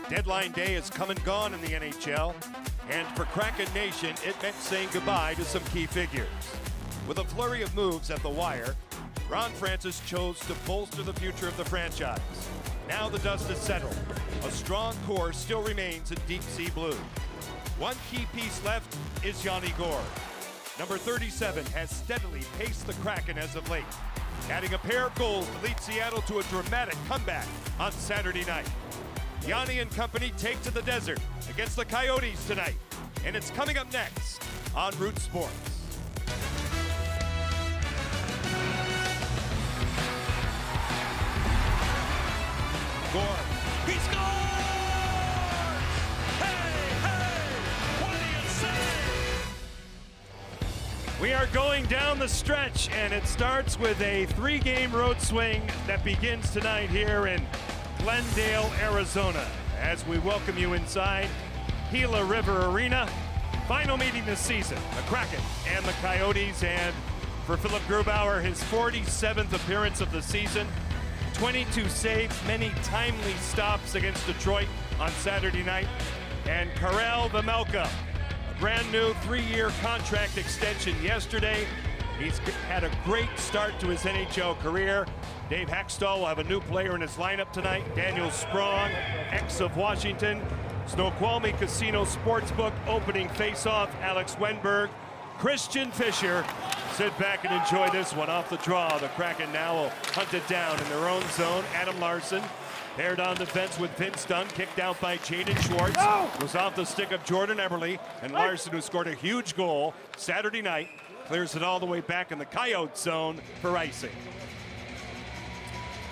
Deadline day has come and gone in the NHL, and for Kraken Nation, it meant saying goodbye to some key figures. With a flurry of moves at the wire, Ron Francis chose to bolster the future of the franchise. Now the dust is settled. A strong core still remains in deep sea blue. One key piece left is Yanni Gourde. Number 37 has steadily paced the Kraken as of late, adding a pair of goals to lead Seattle to a dramatic comeback on Saturday night. Yanni and company take to the desert against the Coyotes tonight, and it's coming up next on Root Sports. Gourde, he scores! Hey, hey, what do you say? We are going down the stretch, and it starts with a 3-game road swing that begins tonight here in Glendale, Arizona, as we welcome you inside Gila River Arena. Final meeting this season, the Kraken and the Coyotes, and for Philip Grubauer, his 47th appearance of the season, 22 saves, many timely stops against Detroit on Saturday night, and Karel Vejmelka, a brand new 3-year contract extension yesterday. He's had a great start to his NHL career. Dave Hakstol will have a new player in his lineup tonight. Daniel Sprong, ex of Washington. Snoqualmie Casino Sportsbook opening face-off, Alex Wenberg. Christian Fischer. Sit back and enjoy this one off the draw. The Kraken now will hunt it down in their own zone. Adam Larsson paired on defense with Vince Dunn, kicked out by Jaden Schwartz. Was off the stick of Jordan Eberle, and Larsson, who scored a huge goal Saturday night, clears it all the way back in the Coyote zone for icing.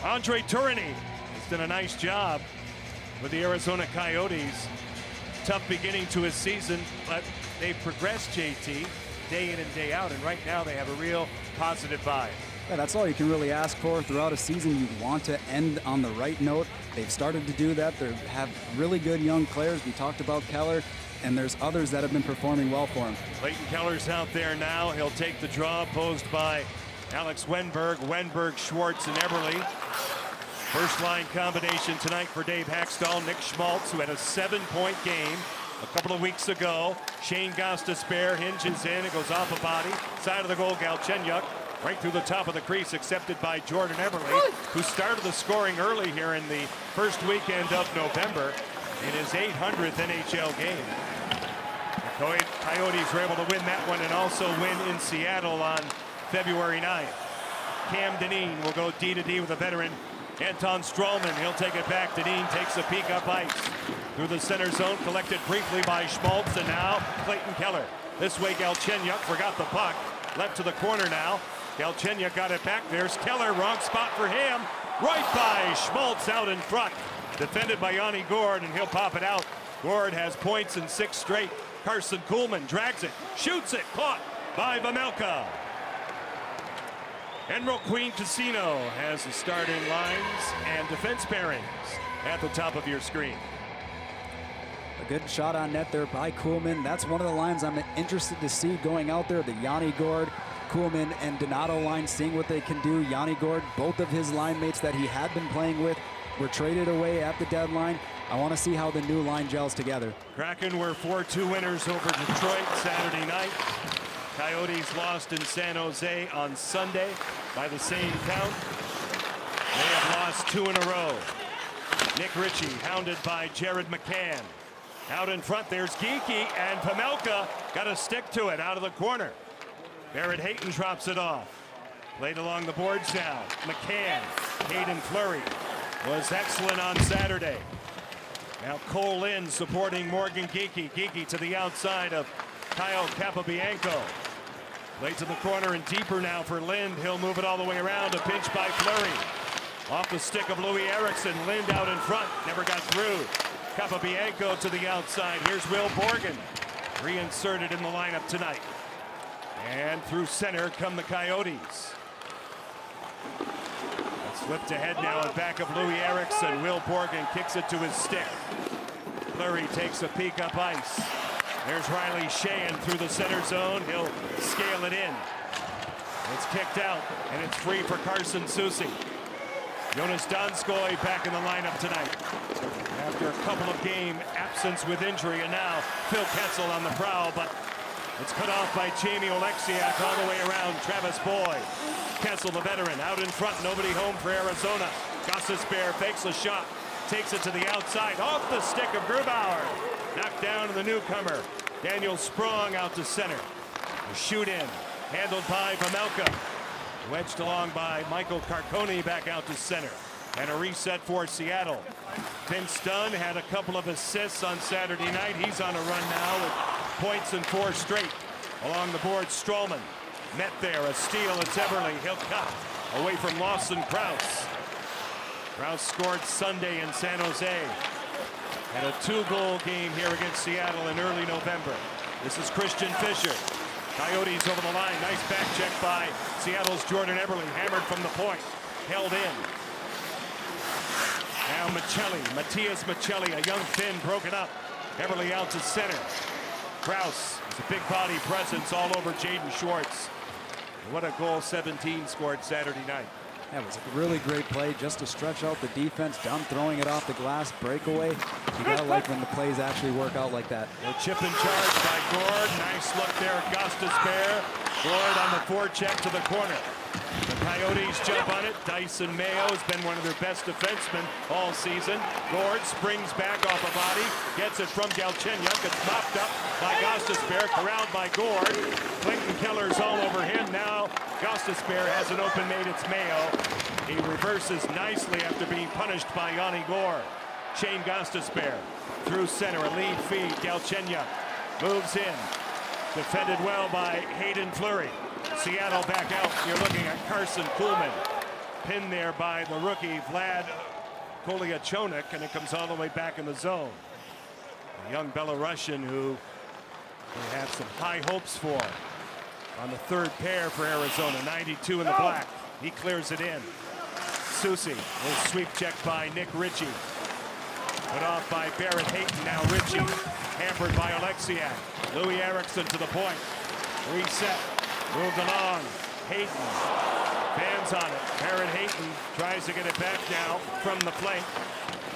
Andre Tourigny has done a nice job with the Arizona Coyotes. Tough beginning to his season, but they've progressed, JT, day in and day out, and right now they have a real positive vibe. Yeah, that's all you can really ask for throughout a season. You want to end on the right note. They've started to do that. They have really good young players. We talked about Keller, and there's others that have been performing well for him. Clayton Keller's out there now. He'll take the draw posed by Alex Wenberg, Schwartz, and Eberle. First line combination tonight for Dave Hakstol. Nick Schmaltz, who had a 7-point game a couple of weeks ago. Shane Gostisbehere hinges in. It goes off a body. Side of the goal, Galchenyuk. Right through the top of the crease, accepted by Jordan Eberle, who started the scoring early here in the first weekend of November in his 800th NHL game. The Coyotes were able to win that one and also win in Seattle on February 9th. Cam Dineen will go D-to-D with a veteran, Anton Stralman. He'll take it back. Dineen takes a peek up ice through the center zone, collected briefly by Schmaltz, and now Clayton Keller. This way, Galchenyuk forgot the puck. Left to the corner now. Galchenyuk got it back. There's Keller. Wrong spot for him. Right by Schmaltz out in front. Defended by Yanni Gourde, and he'll pop it out. Gourde has points in 6 straight. Carson Kuhlman drags it, shoots it, caught by Vejmelka. Emerald Queen Casino has the starting lines and defense pairings at the top of your screen. A good shot on net there by Kuhlman. That's one of the lines I'm interested to see going out there. The Yanni Gourde, Kuhlman, and Donato line, seeing what they can do. Yanni Gourde, both of his line mates that he had been playing with were traded away at the deadline. I want to see how the new line gels together. Kraken were 4-2 winners over Detroit Saturday night. Coyotes lost in San Jose on Sunday by the same count. They have lost 2 in a row. Nick Ritchie hounded by Jared McCann. Out in front, there's Geekie, and Vejmelka got a stick to it out of the corner. Barrett Hayton drops it off. Played along the boards now. McCann, Hayden Fleury was excellent on Saturday. Now Cole Lind supporting Morgan Geekie. Geekie to the outside of Kyle Capobianco. Played to the corner and deeper now for Lind. He'll move it all the way around. A pinch by Fleury. Off the stick of Louis Eriksson. Lind out in front. Never got through. Capobianco to the outside. Here's Will Borgen. Reinserted in the lineup tonight. And through center come the Coyotes. It's flipped ahead now in back of Louis Eriksson. Will Borgen kicks it to his stick. Fleury takes a peek up ice. There's Riley Sheahan through the center zone. He'll scale it in. It's kicked out, and it's free for Carson Soucy. Jonas Donskoy back in the lineup tonight. After after a couple of game absence with injury, and now Phil Kessel on the prowl, but it's cut off by Jamie Oleksiak all the way around Travis Boyd. Kessel, the veteran, out in front, nobody home for Arizona. Gostisbehere fakes a shot, takes it to the outside, off the stick of Grubauer. Knocked down to the newcomer. Daniel Sprong out to center. A shoot in, handled by Vejmelka. Wedged along by Michael Carcone back out to center. And a reset for Seattle. Vince Dunn had a couple of assists on Saturday night. He's on a run now with points in 4 straight. Along the board, Stroman. Met there, a steal. It's Eberle. He'll cut away from Lawson Krause. Krause scored Sunday in San Jose. Had a 2-goal game here against Seattle in early November. This is Christian Fischer. Coyotes over the line. Nice back check by Seattle's Jordan Eberle. Hammered from the point. Held in. Now Matias Maccelli, a young Finn, broken up. Eberle out to center. Krause is a big body presence all over Jaden Schwartz. What a goal 17 scored Saturday night. That was a really great play just to stretch out the defense. Dunn throwing it off the glass, breakaway. You gotta like when the plays actually work out like that. A chip in charge by Gord. Nice look there at Gostisbehere. Gord on the forecheck to the corner. The Coyotes jump on it. Dyson Mayo has been one of their best defensemen all season. Gord springs back off a body, gets it from Galchenyuk. It's mopped up by Gostisbehere, corralled by Gord. Clayton Keller's all over him. Now Gostisbehere has an open mate. It's Mayo. He reverses nicely after being punished by Yanni Gourde. Shane Gostisbehere through center, a lead feed. Galchenyuk moves in. Defended well by Hayden Fleury. Seattle back out. You're looking at Carson Kuhlman. Pinned there by the rookie Vlad Kolyachonok, and it comes all the way back in the zone. A young Belarusian who they have some high hopes for on the 3rd pair for Arizona. 92 in the black. He clears it in. Susi, a sweep check by Nick Ritchie. Put off by Barrett Hayton. Now Ritchie hampered by Oleksiak. Louis Eriksson to the point. Reset. Moved along. Hayton. Fans on it. Barrett Hayton tries to get it back now from the flank.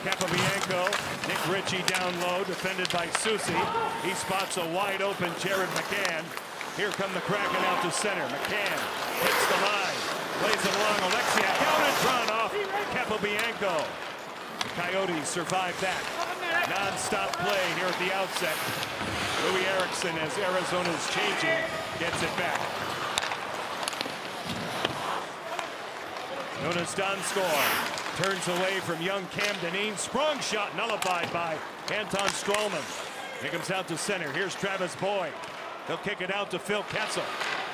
Capobianco. Nick Ritchie down low. Defended by Susi. He spots a wide open Jared McCann. Here come the Kraken out to center. McCann hits the line. Plays it along. Oleksiak out and drawn off. Capobianco. The Coyotes survive that. Non-stop play here at the outset. Louis Eriksson, as Arizona's changing, gets it back. Jonas Donskoy turns away from young Cam Dineen. Sprung shot nullified by Anton Stralman. He comes out to center. Here's Travis Boyd. He'll kick it out to Phil Kessel.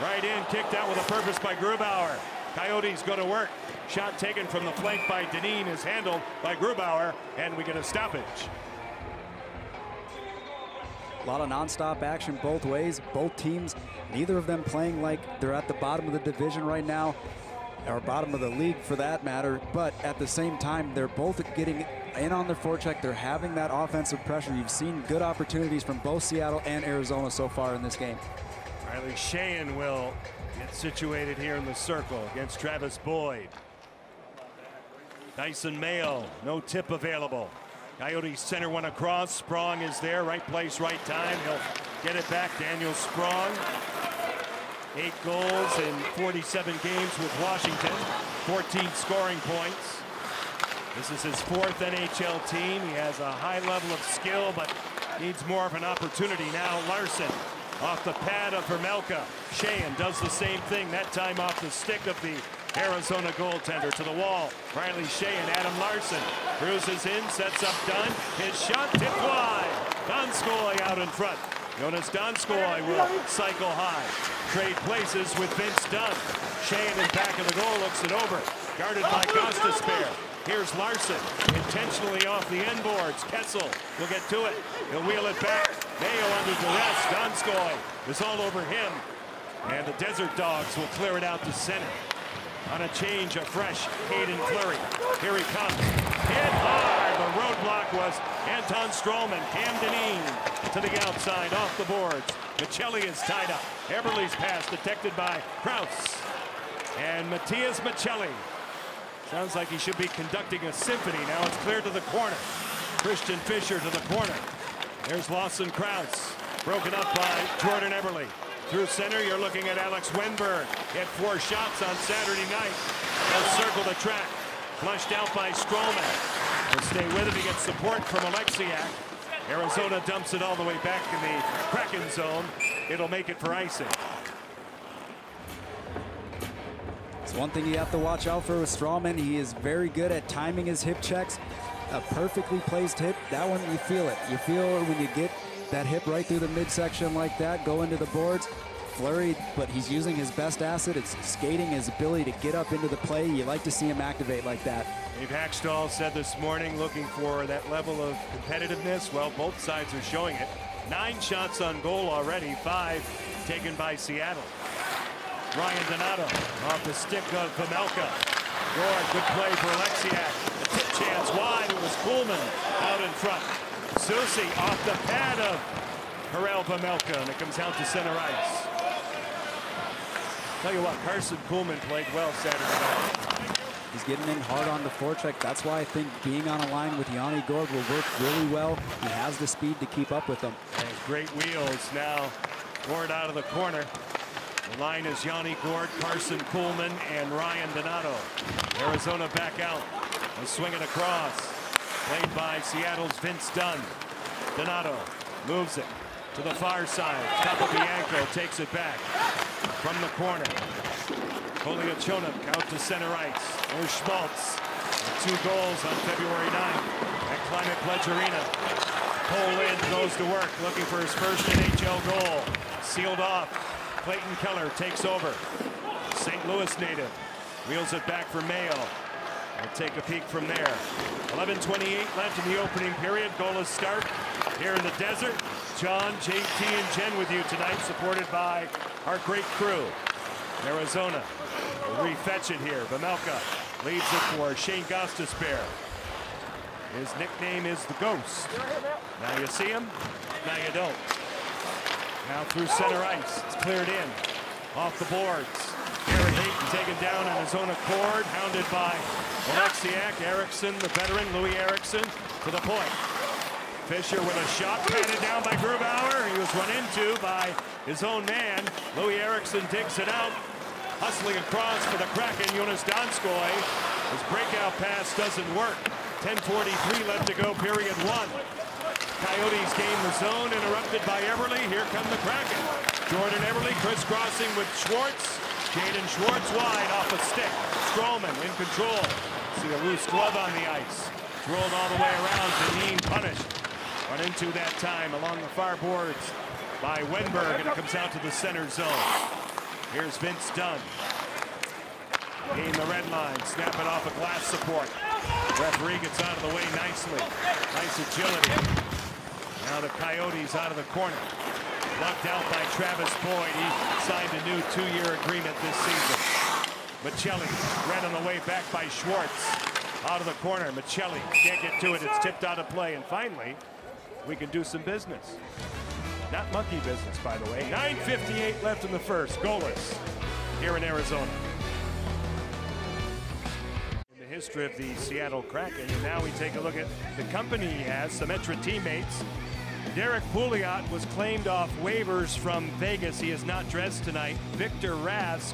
Right in, kicked out with a purpose by Grubauer. Coyotes go to work. Shot taken from the flank by Dineen is handled by Grubauer, and we get a stoppage. A lot of nonstop action both ways. Both teams, neither of them playing like they're at the bottom of the division right now, or bottom of the league for that matter, but at the same time, they're both getting in on their forecheck. They're having that offensive pressure. You've seen good opportunities from both Seattle and Arizona so far in this game. Riley Sheahan will get situated here in the circle against Travis Boyd. Dyson Mayo, no tip available. Coyotes center one across. Sprong is there, right place, right time. He'll get it back. Daniel Sprong. 8 goals in 47 games with Washington. 14 scoring points. This is his 4th NHL team. He has a high level of skill, but needs more of an opportunity. Now Larson off the pad of Vejmelka. Sheahan does the same thing, that time off the stick of the Arizona goaltender to the wall. Riley Sheahan, Adam Larson cruises in, sets up Dunn. His shot tipped wide. Donskoy out in front. Jonas Donskoy will cycle high. Trade places with Vince Dunn. Sheahan in back of the goal, looks it over. Guarded by Gostisbehere. Here's Larson, intentionally off the end boards. Kessel will get to it. He'll wheel it back. Mayo under duress. Donskoy is all over him. And the Desert Dogs will clear it out to center. On a change, a fresh Hayden Fleury. Here he comes. Hit hard. The roadblock was Anton Stralman. Cam Dineen to the outside, off the boards. Maccelli is tied up. Eberle's pass detected by Krause. And Matias Maccelli. Sounds like he should be conducting a symphony. Now it's cleared to the corner. Christian Fisher to the corner. There's Lawson Krause. Broken up by Jordan Eberle. Through center, you're looking at Alex Wenberg. Hit 4 shots on Saturday night. He'll circle the track. Flushed out by Stroman. He'll stay with him. He gets support from Alexiak. Arizona dumps it all the way back in the Kraken zone. It'll make it for icing. It's one thing you have to watch out for with Strawman. He is very good at timing his hip checks. A perfectly placed hip, that one you feel it. You feel it when you get that hip right through the midsection like that, go into the boards. Flurry, but he's using his best asset. It's skating, his ability to get up into the play. You like to see him activate like that. Dave Hackstall said this morning, looking for that level of competitiveness. Well, both sides are showing it. 9 shots on goal already, 5 taken by Seattle. Ryan Donato off the stick of Vejmelka. Gord, good play for Alexiak. A tip chance wide. It was Kuhlman out in front. Susi off the pad of Karel Vejmelka, and it comes out to center ice. Tell you what, Carson Kuhlman played well Saturday night. He's getting in hard on the forecheck. That's why I think being on a line with Yanni Gord will work really well. He has the speed to keep up with them. And great wheels now. Gord out of the corner. The line is Yanni Gord, Carson Kuhlman, and Ryan Donato. Arizona back out. A swing it across. Played by Seattle's Vince Dunn. Donato moves it to the far side. Capobianco takes it back from the corner. Koliachonok out to center ice. There's Schmaltz. 2 goals on February 9th at Climate Pledge Arena. Cole Lind goes to work looking for his first NHL goal. Sealed off. Clayton Keller takes over. St. Louis native. Wheels it back for Mayo. We'll take a peek from there. 11:28 left in the opening period. Goalless start here in the desert. John, JT, and Jen with you tonight, supported by our great crew. Arizona will refetch it here. Vejmelka leads it for Shane Gostisbehere. His nickname is the Ghost. Now you see him, now you don't. Now through center ice, it's cleared in. Off the boards. Garrett Hayton taken down in his own accord, hounded by Alexiak. Eriksson, the veteran, Louis Eriksson, to the point. Fisher with a shot, patted down by Grubauer. He was run into by his own man. Louis Eriksson digs it out. Hustling across for the Kraken, Jonas Donskoy. His breakout pass doesn't work. 10:43 left to go, period 1. Coyotes gain the zone, interrupted by Eberle. Here come the Kraken. Jordan Eberle crisscrossing with Schwartz. Jaden Schwartz wide off a stick. Stroman in control. See a loose glove on the ice. Rolled all the way around. Deneen punished. Run into that time along the far boards by Wenberg, and it comes out to the center zone. Here's Vince Dunn. In the red line, snap it off a glass support. Referee gets out of the way nicely. Nice agility. Now the Coyotes out of the corner. Lucked out by Travis Boyd. He signed a new 2-year agreement this season. Michelli ran on the way back by Schwartz. Out of the corner, Michelli can't get to it. It's tipped out of play, and finally, we can do some business. Not monkey business, by the way. 9:58 left in the first. Goalless here in Arizona. In the history of the Seattle Kraken, and now we take a look at the company he has, some extra teammates. Derek Pouliot was claimed off waivers from Vegas. He is not dressed tonight. Victor Rask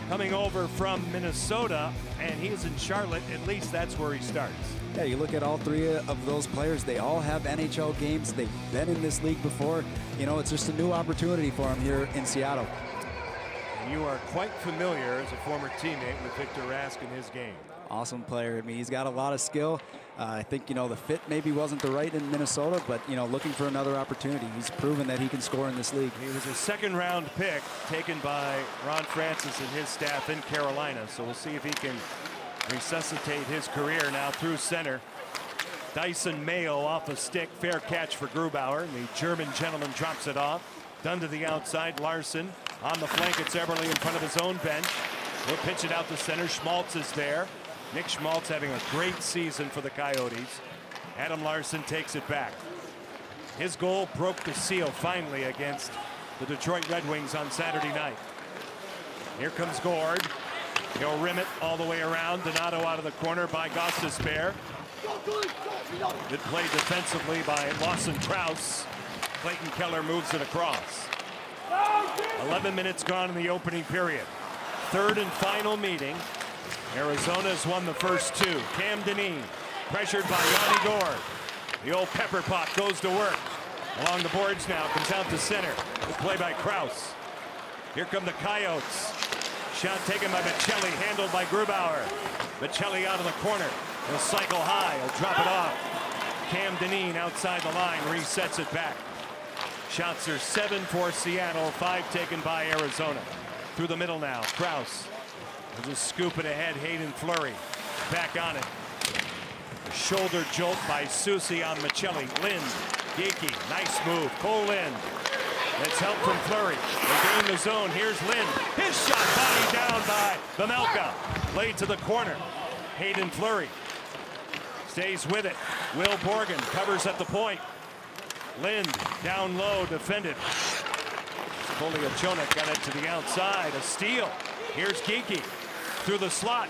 coming over from Minnesota, and he is in Charlotte. At least that's where he starts. Yeah, you look at all 3 of those players, they all have NHL games. They've been in this league before. You know, it's just a new opportunity for them here in Seattle. And you are quite familiar as a former teammate with Victor Rask in his game. Awesome player. I mean, he's got a lot of skill. I think, you know, the fit maybe wasn't the right in Minnesota, but, you know, looking for another opportunity. He's proven that he can score in this league. He was a 2nd-round pick taken by Ron Francis and his staff in Carolina. So we'll see if he can resuscitate his career. Now through center. Dyson Mayo off a stick. Fair catch for Grubauer. And the German gentleman drops it off. Done to the outside. Larson on the flank. It's Eberle in front of his own bench. He'll pitch it out to center. Schmaltz is there. Nick Schmaltz having a great season for the Coyotes. Adam Larson takes it back. His goal broke the seal finally against the Detroit Red Wings on Saturday night. Here comes Gord. He'll rim it all the way around. Donato out of the corner by Gostisbehere. Good play defensively by Lawson Krause. Clayton Keller moves it across. 11 minutes gone in the opening period. Third and final meeting. Arizona's won the first two. Cam Dineen pressured by Yanni Gord. The old pepper pot goes to work. Along the boards now, comes out to center. Good play by Krause. Here come the Coyotes. Shot taken by Michelli, handled by Grubauer. Michelli out of the corner. He'll cycle high, he'll drop it off. Cam Dineen outside the line, resets it back. Shots are 7 for Seattle, 5 taken by Arizona. Through the middle now, Krause. Will just scoop it ahead, Hayden Fleury. Back on it. A shoulder jolt by Soucy on Michelli. Lind, Geeky, nice move. Cole Lind. It's help from Fleury. They gain the zone. Here's Lind. His shot body down by Vejmelka. Played to the corner. Hayden Fleury stays with it. Will Borgen covers at the point. Lind down low, defended. Poliachonic got it to the outside. A steal. Here's Geeky through the slot.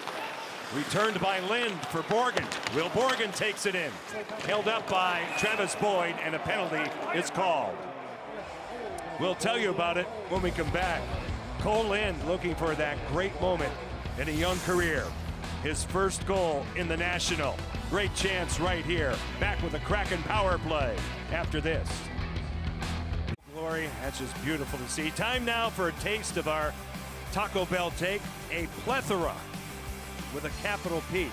Returned by Lind for Borgen. Will Borgen takes it in. Held up by Travis Boyd, and a penalty is called. We'll tell you about it when we come back. Cole Lind looking for that great moment in a young career. His first goal in the National. Great chance right here. Back with the Kraken power play after this. Glory, that's just beautiful to see. Time now for a taste of our Taco Bell take. A plethora, with a capital P,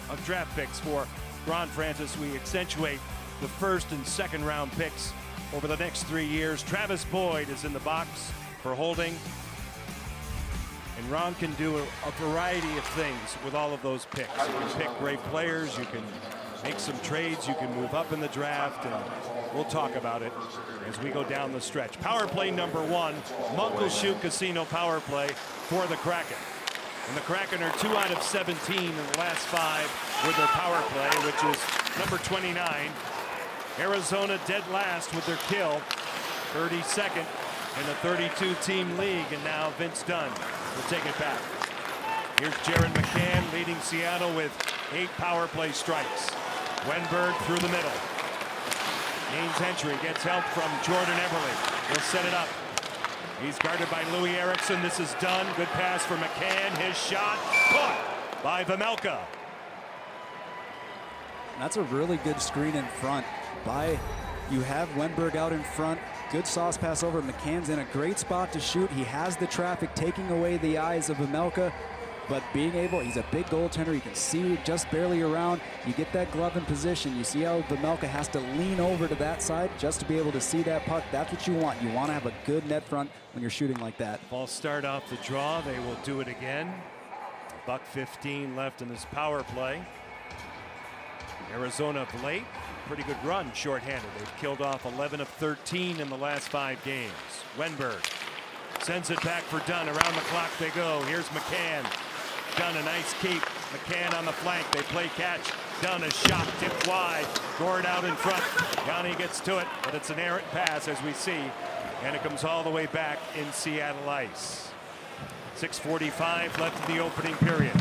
of draft picks for Ron Francis. We accentuate the first and second round picks over the next 3 years. Travis Boyd is in the box for holding. And Ron can do a variety of things with all of those picks. You can pick great players, you can make some trades, you can move up in the draft, and we'll talk about it as we go down the stretch. Power play number 1, Muckleshoot Casino power play for the Kraken. And the Kraken are 2 out of 17 in the last 5 with their power play, which is number 29. Arizona dead last with their kill, 32nd in the 32-team league, and now Vince Dunn will take it back. Here's Jaron McCann leading Seattle with 8 power play strikes. Wenberg through the middle. Gains entry, gets help from Jordan Eberle. He'll set it up. He's guarded by Louis Erickson. This is Dunn. Good pass for McCann. His shot caught by Vejmelka. That's a really good screen in front. You have Wenberg out in front. Good sauce pass over. McCann's in a great spot to shoot. He has the traffic taking away the eyes of Vejmelka, but being able, he's a big goaltender. You can see just barely around. You get that glove in position. You see how Vejmelka has to lean over to that side just to be able to see that puck. That's what you want. You want to have a good net front when you're shooting like that. Ball start off the draw. They will do it again. $1:15 left in this power play. Arizona of late, pretty good run shorthanded. They've killed off 11 of 13 in the last 5 games. Wenberg sends it back for Dunn. Around the clock they go. Here's McCann. Dunn, a nice keep. McCann on the flank. They play catch. Dunn, a shot tipped wide. Gord out in front. Yanni gets to it, but it's an errant pass as we see. And it comes all the way back in Seattle ice. 6:45 left in the opening period.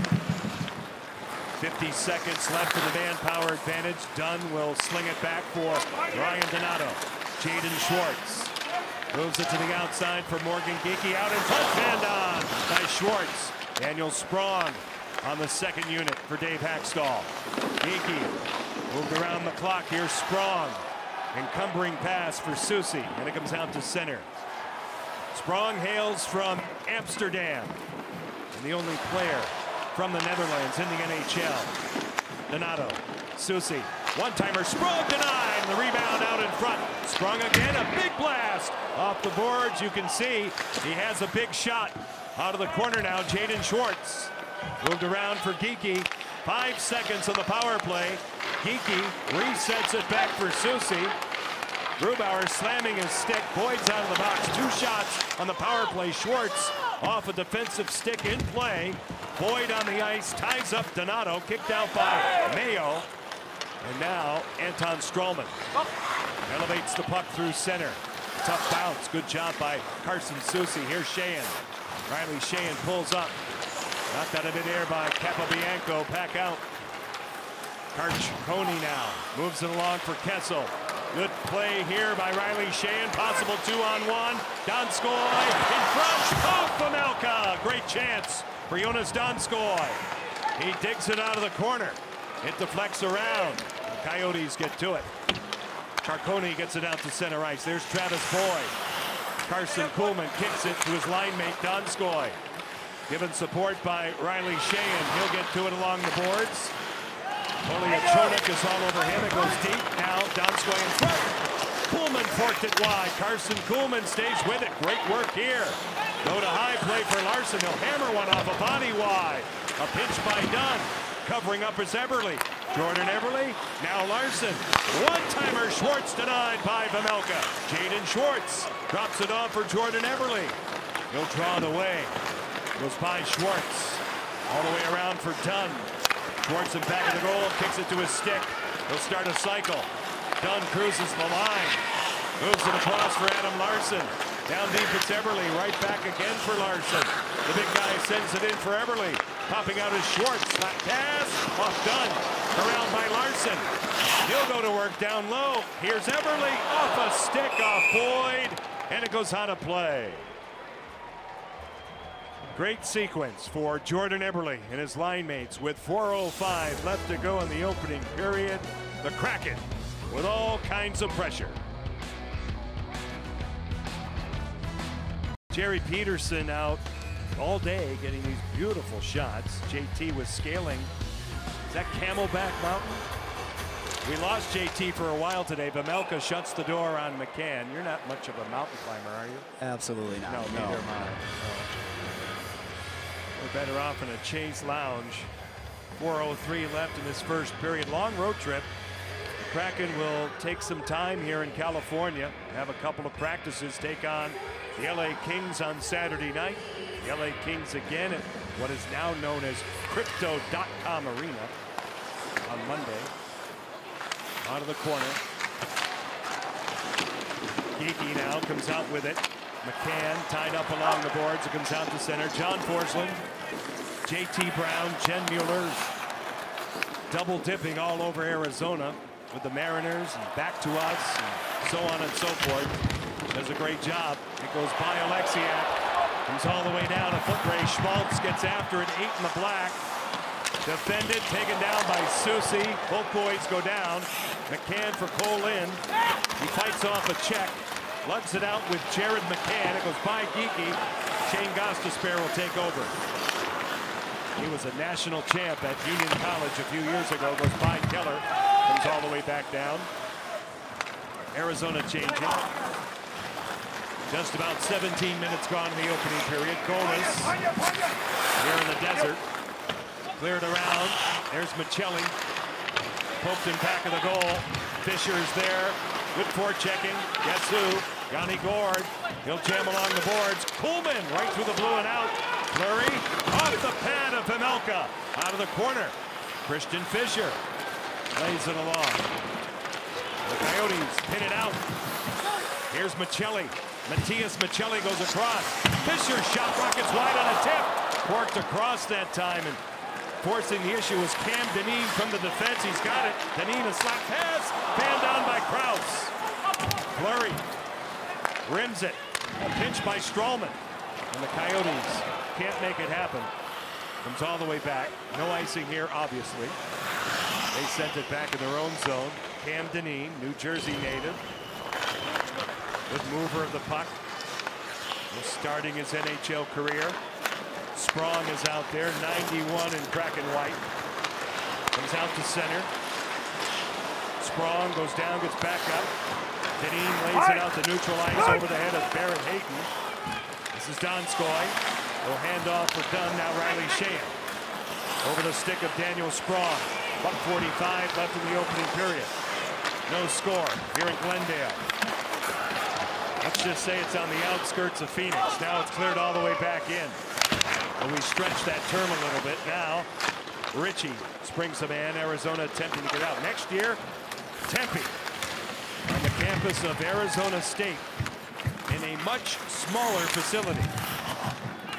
50 seconds left in the manpower advantage. Dunn will sling it back for Ryan Donato. Jaden Schwartz moves it to the outside for Morgan Geeky. Out in front, hand on by Schwartz. Daniel Sprong on the second unit for Dave Hackstall. Geeky moved around the clock. Here's Sprong. Encumbering pass for Soucy, and it comes out to center. Sprong hails from Amsterdam, and the only player from the Netherlands in the NHL. Donato, Soucy, one-timer, Sprong denied, the rebound out in front. Sprong again, a big blast off the boards. You can see he has a big shot out of the corner now. Jaden Schwartz moved around for Geeky. 5 seconds on the power play. Geeky resets it back for Soucy. Grubauer slamming his stick. Boyd's out of the box. 2 shots on the power play. Schwartz off a defensive stick in play. Boyd on the ice, ties up Donato, kicked out by Mayo. And now Anton Stroman elevates the puck through center. Tough bounce, good job by Carson Soucy. Here's Sheehan. Riley Sheehan pulls up. Knocked out of midair by Capobianco, back out. Carconi now moves it along for Kessel. Good play here by Riley Sheehan. Possible 2-on-1. Donskoy in front. Oh, Vejmelka. Great chance for Jonas Donskoy. He digs it out of the corner. It deflects around. The Coyotes get to it. Carconi gets it out to center ice. There's Travis Boyd. Carson Kuhlman kicks it to his line mate Donskoy. Given support by Riley Sheehan. He'll get to it along the boards. Poliachonik is all over him. It goes deep. Now Donskoy in front. Kuhlman forked it wide. Carson Kuhlman stays with it. Great work here. Go to high play for Larson. He'll hammer one off a body wide. A pinch by Dunn. Covering up is Eberle. Jordan Eberle. Now Larson. One-timer. Schwartz denied by Vejmelka. Jaden Schwartz drops it off for Jordan Eberle. He'll draw the way. Goes by Schwartz. All the way around for Dunn. Schwartz in back of the goal, kicks it to his stick. He'll start a cycle. Dunn cruises the line. Moves it across for Adam Larson. Down deep it's Eberle, right back again for Larson. The big guy sends it in for Eberle. Popping out is Schwartz. Slap pass, off Dunn. Around by Larson. He'll go to work down low. Here's Eberle, off a stick, off Boyd. And it goes out of play. Great sequence for Jordan Eberle and his line mates with 4:05 left to go in the opening period. The Kraken with all kinds of pressure. Jerry Peterson out all day getting these beautiful shots. JT was scaling. Is that Camelback Mountain? We lost JT for a while today. Vejmelka shuts the door on McCann. You're not much of a mountain climber, are you? Absolutely not. No, neither am I. We're better off in a Chase Lounge. 4:03 left in this first period. Long road trip. The Kraken will take some time here in California. Have a couple of practices. Take on the LA Kings on Saturday night. The LA Kings again at what is now known as Crypto.com Arena on Monday. Out of the corner. Geeky now comes out with it. McCann tied up along the boards. It comes out to center. John Forsland, JT Brown, Jen Mueller, double dipping all over Arizona with the Mariners and back to us and so on and so forth. Does a great job. It goes by Alexiak. Comes all the way down. A foot race. Schmaltz gets after it. 8 in the black. Defended. Taken down by Susie. Both boys go down. McCann for Cole Lynn. He fights off a check. Lugs it out with Jared McCann. It goes by Geeky. Shane Gostisbehere will take over. He was a national champ at Union College a few years ago. Goes by Keller. Comes all the way back down. Arizona changing. Just about 17 minutes gone in the opening period. Gomez here in the desert. Cleared around. There's Michelli. Poked in back of the goal. Fisher's there. Good forechecking. Guess who? Yanni Gord. He'll jam along the boards. Kuhlman right through the blue and out. Fleury off the pad of Vejmelka. Out of the corner. Christian Fisher lays it along. The Coyotes pin it out. Here's Michelli. Matias Michelli goes across. Fisher's shot rockets wide on a tip. Corked across that time and forcing the issue was Cam Dineen from the defense. He's got it. Dineen a slap pass. Fanned down by Krause. Fleury rims it. A pinch by Strallman. And the Coyotes can't make it happen. Comes all the way back. No icing here, obviously. They sent it back in their own zone. Cam Dineen, New Jersey native. Good mover of the puck. Just starting his NHL career. Sprong is out there, 91 in Kraken white. Comes out to center. Sprong goes down, gets back up. Dineen lays it out to neutral ice over the head of Barrett Hayton. This is Donskoy. Will hand off for Dunn, now Riley Sheehan. Over the stick of Daniel Sprong. 1:45 left in the opening period. No score here in Glendale. Let's just say it's on the outskirts of Phoenix. Now it's cleared all the way back in. And we stretch that term a little bit. Now, Ritchie springs a man. Arizona attempting to get out. Next year, Tempe on the campus of Arizona State in a much smaller facility.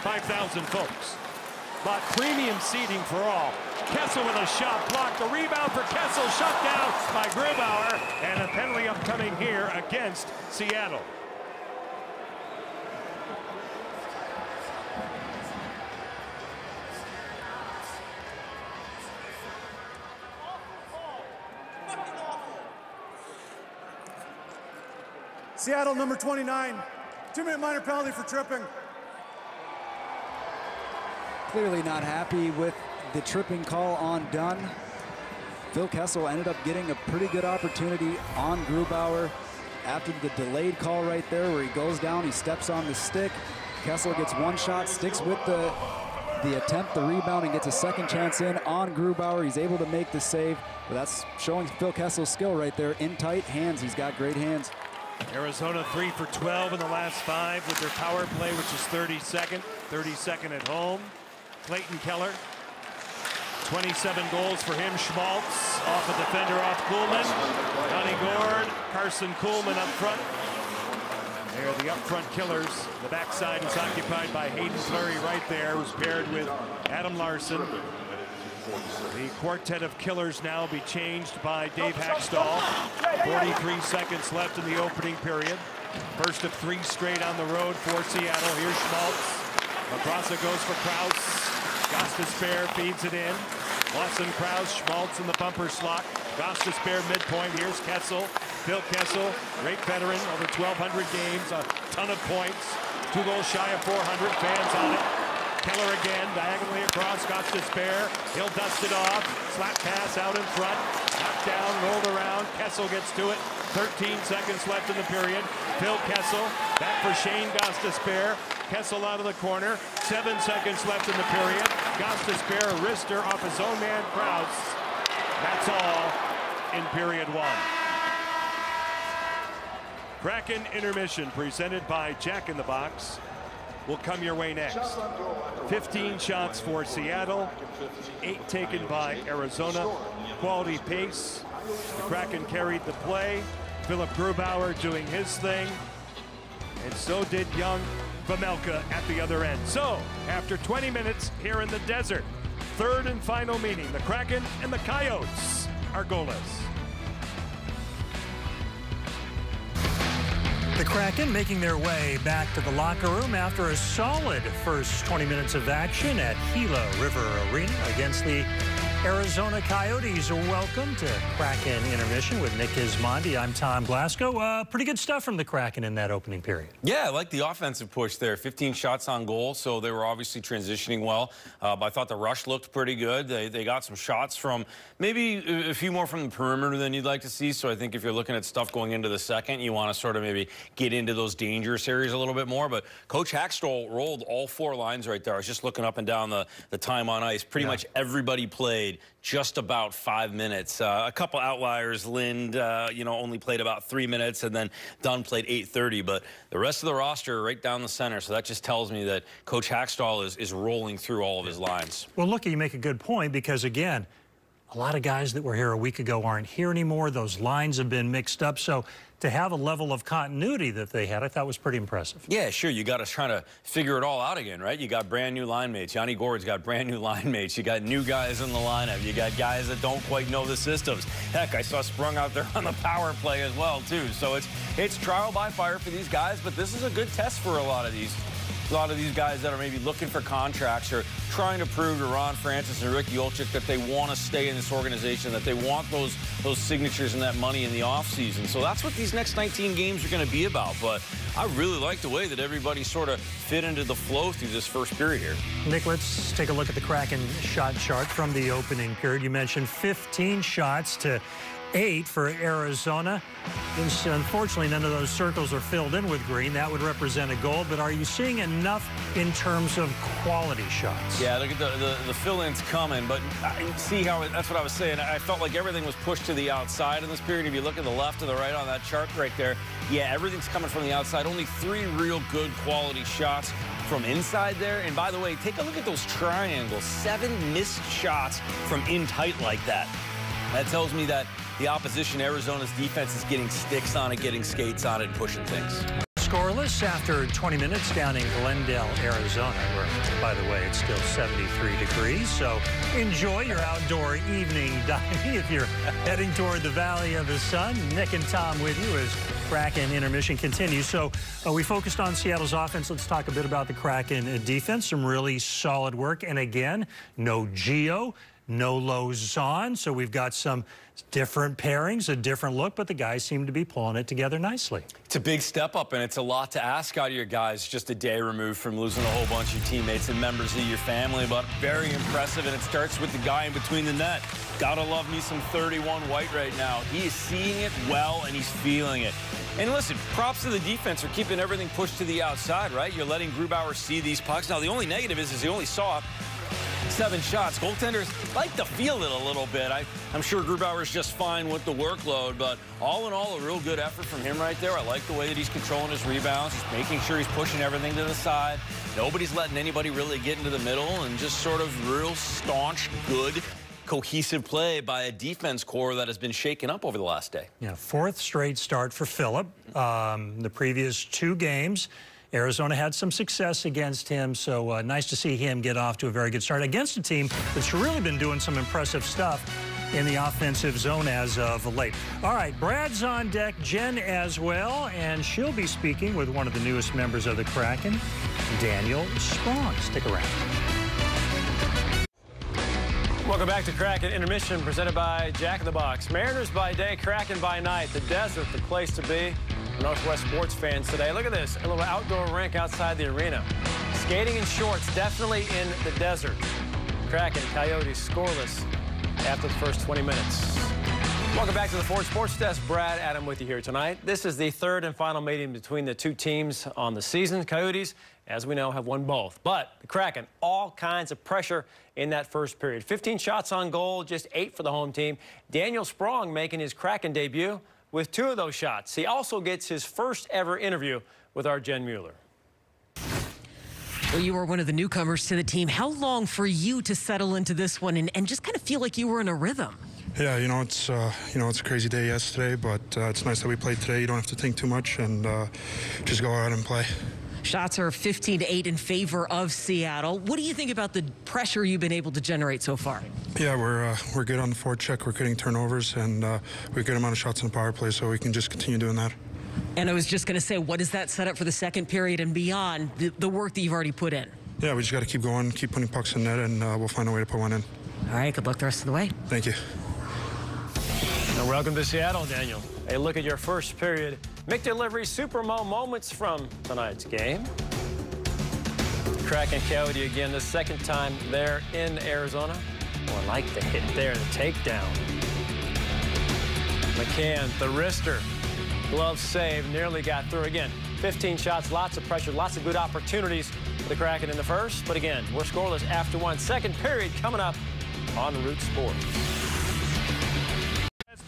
5,000 folks. But premium seating for all. Kessel with a shot blocked. The rebound for Kessel, shut down by Grubauer, and a penalty upcoming here against Seattle. Seattle, number 29, 2-minute minor penalty for tripping. Clearly not happy with the tripping call on Dunn. Phil Kessel ended up getting a pretty good opportunity on Grubauer after the delayed call right there where he goes down, he steps on the stick. Kessel gets one shot, sticks with the attempt, the rebound, and gets a second chance in on Grubauer. He's able to make the save, but that's showing Phil Kessel's skill right there. In tight hands, he's got great hands. Arizona 3 for 12 in the last 5 with their power play, which is 32nd at home. Clayton Keller, 27 goals for him. Schmaltz off a defender off Kuhlman. Yanni Gourde, Carson Kuhlman up front. They're the up front killers. The backside is occupied by Hayden Fleury right there, who's paired with Adam Larson. The quartet of killers now be changed by Dave Hackstall. 43 seconds left in the opening period. First of 3 straight on the road for Seattle. Here's Schmaltz. Across it goes for Krause. Gostisbehere feeds it in. Lawson, Krause, Schmaltz in the bumper slot. Gostisbehere midpoint. Here's Kessel. Phil Kessel, great veteran, over 1,200 games, a ton of points. 2 goals shy of 400, fans on it. Keller again, diagonally across, Gostisbehere. He'll dust it off. Slap pass out in front. Knocked down, rolled around. Kessel gets to it. 13 seconds left in the period. Phil Kessel, back for Shane Gostisbehere. Kessel out of the corner. 7 seconds left in the period. Gostisbehere, a wrister off his own man, Krause. That's all in period 1. Kraken intermission presented by Jack in the Box will come your way next. 15 shots for Seattle, 8 taken by Arizona. Quality pace. The Kraken carried the play. Philip Grubauer doing his thing. And so did young Vejmelka at the other end. So, after 20 minutes here in the desert, third and final meeting. The Kraken and the Coyotes are goalless. The Kraken making their way back to the locker room after a solid first 20 minutes of action at Gila River Arena against the Arizona Coyotes. Welcome to Kraken Intermission with Nick Gismondi. I'm Tom Glasgow. Pretty good stuff from the Kraken in that opening period. Yeah, I like the offensive push there. 15 shots on goal, so they were obviously transitioning well. But I thought the rush looked pretty good. They got some shots from maybe a few more from the perimeter than you'd like to see. So I think if you're looking at stuff going into the second, you want to sort of maybe get into those dangerous areas a little bit more. But Coach Hackstall rolled all 4 lines right there. I was just looking up and down the time on ice. Pretty much everybody played just about 5 minutes. A couple outliers. Lind, only played about 3 minutes, and then Dunn played 8:30. But the rest of the roster right down the center. So that just tells me that Coach Hackstall is rolling through all of his lines. Well, look, you make a good point because, again, a lot of guys that were here a week ago aren't here anymore. Those lines have been mixed up. So to have a level of continuity that they had, I thought was pretty impressive. Yeah, sure. You got to try to figure it all out again, right? You got brand new line mates. Yanni Gourde's got brand new line mates. You got new guys in the lineup. You got guys that don't quite know the systems. Heck, I saw Sprung out there on the power play as well, too. So it's trial by fire for these guys, but this is a good test for a lot of these guys that are maybe looking for contracts or trying to prove to Ron Francis and Ricky Olczyk that they want to stay in this organization, that they want those signatures and that money in the offseason. So that's what these next 19 games are going to be about. But I really like the way that everybody sort of fit into the flow through this first period here. Nick, let's take a look at the Kraken shot chart from the opening period. You mentioned 15 shots to 8 for Arizona. Unfortunately, none of those circles are filled in with green. That would represent a goal, but are you seeing enough in terms of quality shots? Yeah, look at the fill-ins coming, but I see how that's what I was saying. I felt like everything was pushed to the outside in this period. If you look at the left and the right on that chart right there, yeah, everything's coming from the outside. Only 3 real good quality shots from inside there. And by the way, take a look at those triangles. 7 missed shots from in tight like that. That tells me that the opposition, Arizona's defense, is getting sticks on it, getting skates on it, and pushing things. scoreless after 20 minutes down in Glendale, Arizona, where, by the way, it's still 73 degrees. So enjoy your outdoor evening dining if you're heading toward the Valley of the Sun. Nick and Tom with you as Kraken intermission continues. So we focused on Seattle's offense. Let's talk a bit about the Kraken defense. Some really solid work. And again, no Gio, no Lozon. So we've got some different pairings, a different look, but the guys seem to be pulling it together nicely. It's a big step up, and it's a lot to ask out of your guys just a day removed from losing a whole bunch of teammates and members of your family, but very impressive, and it starts with the guy in between the net. Gotta love me some 31 White right now. He is seeing it well, and he's feeling it. And listen, props to the defense for keeping everything pushed to the outside, right? You're letting Grubauer see these pucks. Now, the only negative is he only saw 7 shots. Goaltenders like to feel it a little bit. I'm sure Grubauer's just fine with the workload, but all in all, a real good effort from him right there. I like the way that he's controlling his rebounds. He's making sure he's pushing everything to the side. Nobody's letting anybody really get into the middle, and just sort of real staunch, good, cohesive play by a defense core that has been shaken up over the last day. Yeah, 4th straight start for Phillip. The previous 2 games, Arizona had some success against him, so nice to see him get off to a very good start against a team that's really been doing some impressive stuff in the offensive zone as of late. All right, Brad's on deck, Jen as well, and she'll be speaking with one of the newest members of the Kraken, Daniel Sprong. Stick around. Welcome back to Kraken Intermission, presented by Jack in the Box. Mariners by day, Kraken by night. The desert, the place to be for Northwest sports fans today. Look at this, a little outdoor rink outside the arena. Skating in shorts, definitely in the desert. Kraken, Coyotes scoreless after the first 20 minutes. Welcome back to the Ford Sports Desk. Brad, Adam with you here tonight. This is the 3rd and final meeting between the 2 teams on the season. Coyotes, as we know, have won both. But the Kraken, all kinds of pressure in that first period. 15 shots on goal, just 8 for the home team. Daniel Sprong making his Kraken debut with 2 of those shots. He also gets his first ever interview with our Jen Mueller. Well, you were one of the newcomers to the team. How long for you to settle into this one and just kind of feel like you were in a rhythm? Yeah, it's a crazy day yesterday, but it's nice that we played today. You don't have to think too much and just go out and play. Shots are 15-8 in favor of Seattle. What do you think about the pressure you've been able to generate so far? Yeah, we're good on the forecheck. We're getting turnovers, and we have a good amount of shots in the power play, so we can just continue doing that. And I was just going to say, what does that set up for the second period and beyond, the work that you've already put in? Yeah, we just got to keep going, keep putting pucks in net, and we'll find a way to put one in. All right, good luck the rest of the way. Thank you. And welcome to Seattle, Daniel. A look at your first period McDelivery Super Mo moments from tonight's game. Kraken Coyote again, the 2nd time there in Arizona. Oh, I like the hit there, the takedown. McCann, the wrister. Glove save, nearly got through. Again, 15 shots, lots of pressure, lots of good opportunities for the Kraken in the first. But again, we're scoreless after 1. Second period coming up on Root Sports.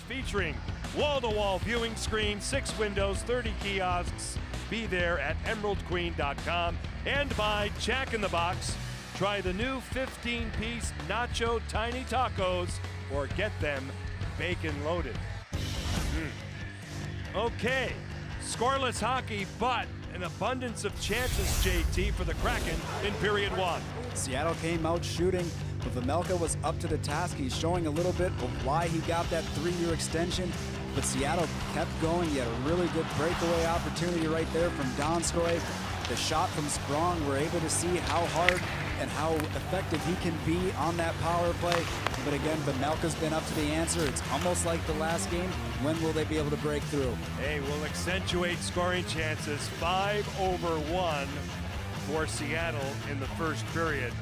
Featuring wall-to-wall viewing screen, 6 windows, 30 kiosks. Be there at emeraldqueen.com. And by Jack in the Box. Try the new 15-piece Nacho Tiny Tacos or get them bacon loaded. Okay, scoreless hockey, but an abundance of chances, JT, for the Kraken in period 1. Seattle came out shooting, but Vejmelka was up to the task. He's showing a little bit of why he got that 3-year extension, but Seattle kept going. He had a really good breakaway opportunity right there from Donskoy. The shot from Sprong, we're able to see how hard and how effective he can be on that power play. But again, Vejmelka's been up to the answer. It's almost like the last game. When will they be able to break through? Hey, we'll accentuate scoring chances. 5-over-1 for Seattle in the first period.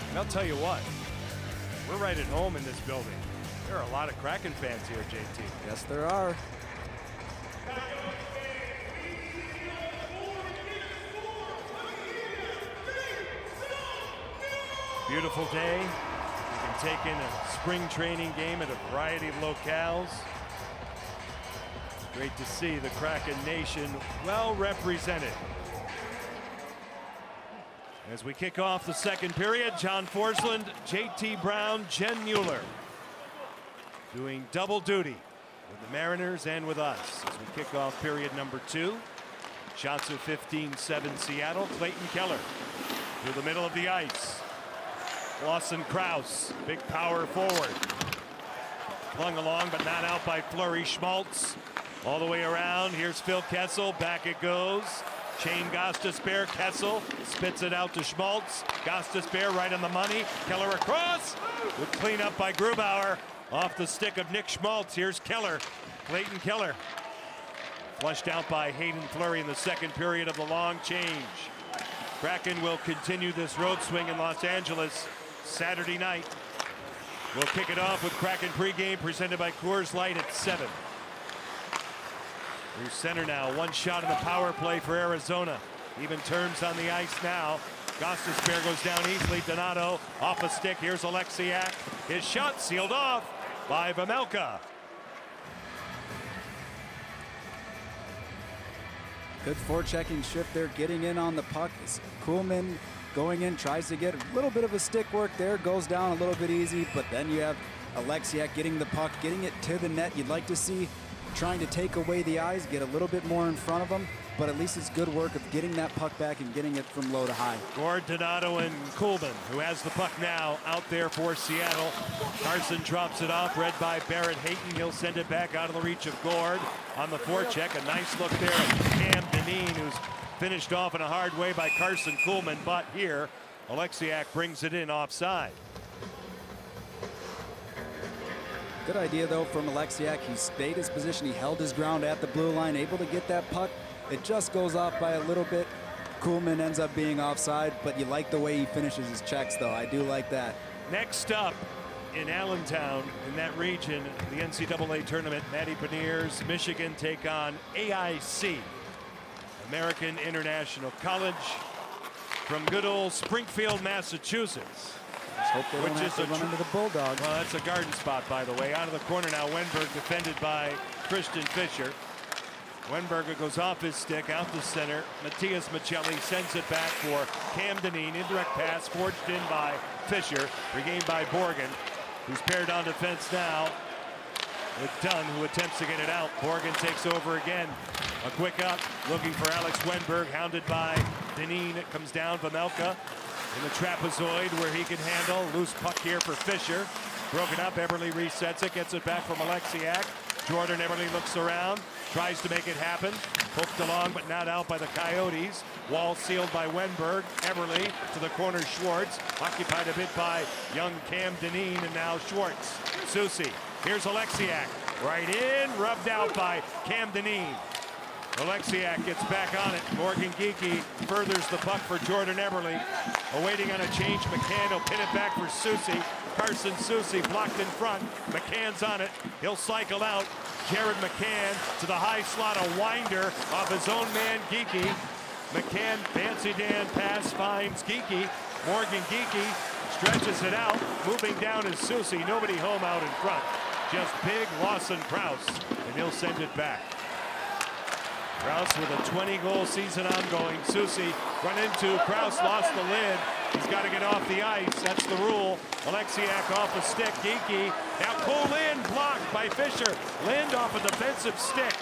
And I'll tell you what, we're right at home in this building. There are a lot of Kraken fans here, JT. Yes, there are. Beautiful day. You can take in a spring training game at a variety of locales. Great to see the Kraken Nation well represented. As we kick off the second period, John Forsland, JT Brown, Jen Mueller doing double duty with the Mariners and with us as we kick off period number 2. Shots of 15-7 Seattle. Clayton Keller through the middle of the ice. Lawson Krause, big power forward. Flung along but not out by Fleury. Schmaltz all the way around. Here's Phil Kessel. Back it goes. Shane Gostisbehere. Kessel spits it out to Schmaltz. Gostisbehere right on the money. Keller across. Good cleanup by Grubauer. Off the stick of Nick Schmaltz. Here's Keller. Clayton Keller. Flushed out by Hayden Fleury in the second period of the long change. Kraken will continue this road swing in Los Angeles Saturday night. We'll kick it off with Kraken pregame presented by Coors Light at 7. Through center now. One shot in the power play for Arizona. Even terms on the ice now. Gostisbehere goes down easily. Donato off a stick. Here's Alexiak. His shot sealed off by Vejmelka. Good forechecking shift there, getting in on the puck. Kuhlman going in, tries to get a little bit of a stick work there, goes down a little bit easy, but then you have Alexiak getting the puck, getting it to the net. You'd like to see trying to take away the eyes, get a little bit more in front of them, but at least it's good work of getting that puck back and getting it from low to high. Gord, Donato, and Kuhlman, who has the puck now out there for Seattle. Carson drops it off, read by Barrett Hayton. He'll send it back out of the reach of Gord on the forecheck. A nice look there at Cam Dineen, who's finished off in a hard way by Carson Kuhlman, but here Alexiak brings it in offside. Good idea though from Alexiak. He stayed his position, he held his ground at the blue line, able to get that puck. It just goes off by a little bit. Kuhlman ends up being offside, but you like the way he finishes his checks though. I do like that. Next up in Allentown, in that region, the NCAA tournament, Matty Beniers, Michigan take on AIC, American International College, from good old Springfield, Massachusetts. Hope they don't have to run into the Bulldog. Well, that's a garden spot, by the way. Out of the corner now, Wenberg defended by Christian Fischer. Wenberger goes off his stick, out to center. Matthias Michelli sends it back for Cam Dineen. Indirect pass forged in by Fischer, regained by Borgen, who's paired on defense now with Dunn, who attempts to get it out. Borgen takes over again. A quick up, looking for Alex Wenberg, hounded by Dineen. It comes down, Vejmelka in the trapezoid where he can handle. Loose puck here for Fischer. Broken up, Eberle resets it, gets it back from Alexiak. Jordan Eberle looks around, tries to make it happen. Poked along, but not out by the Coyotes. Wall sealed by Wenberg. Eberle to the corner, Schwartz. Occupied a bit by young Cam Dineen, and now Schwartz. Susi, here's Alexiak. Right in, rubbed out by Cam Dineen. Alexiak gets back on it. Morgan Geekie furthers the puck for Jordan Eberle. Awaiting on a change, McCann will pin it back for Susi. Carson Susi blocked in front. McCann's on it. He'll cycle out. Jared McCann to the high slot, a winder off his own man, Geekie. McCann, Fancy Dan pass, finds Geekie. Morgan Geekie stretches it out. Moving down is Susi. Nobody home out in front. Just big Lawson Krause, and he'll send it back. Krause with a 20-goal season ongoing. Susi run into Krause, lost the lid. He's got to get off the ice. That's the rule. Alexiak off a stick. Geekie. Now Cole Lind blocked by Fischer. Lind off a defensive stick.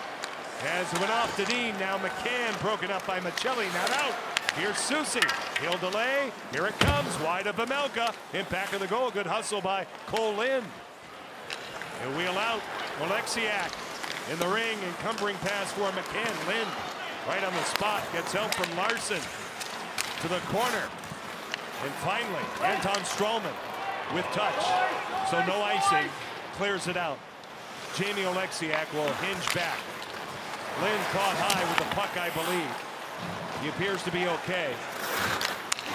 As it went off to Dean. Now McCann broken up by Michelli. Not out. Here's Susi. He'll delay. Here it comes. Wide of Vejmelka. Impact of the goal. Good hustle by Cole Lind. He'll wheel out. Alexiak in the ring, encumbering pass for McCann. Lind right on the spot, gets help from Larson to the corner. And finally, Anton Stralman with touch. So no icing, clears it out. Jamie Alexiak will hinge back. Lind caught high with the puck, I believe. He appears to be okay.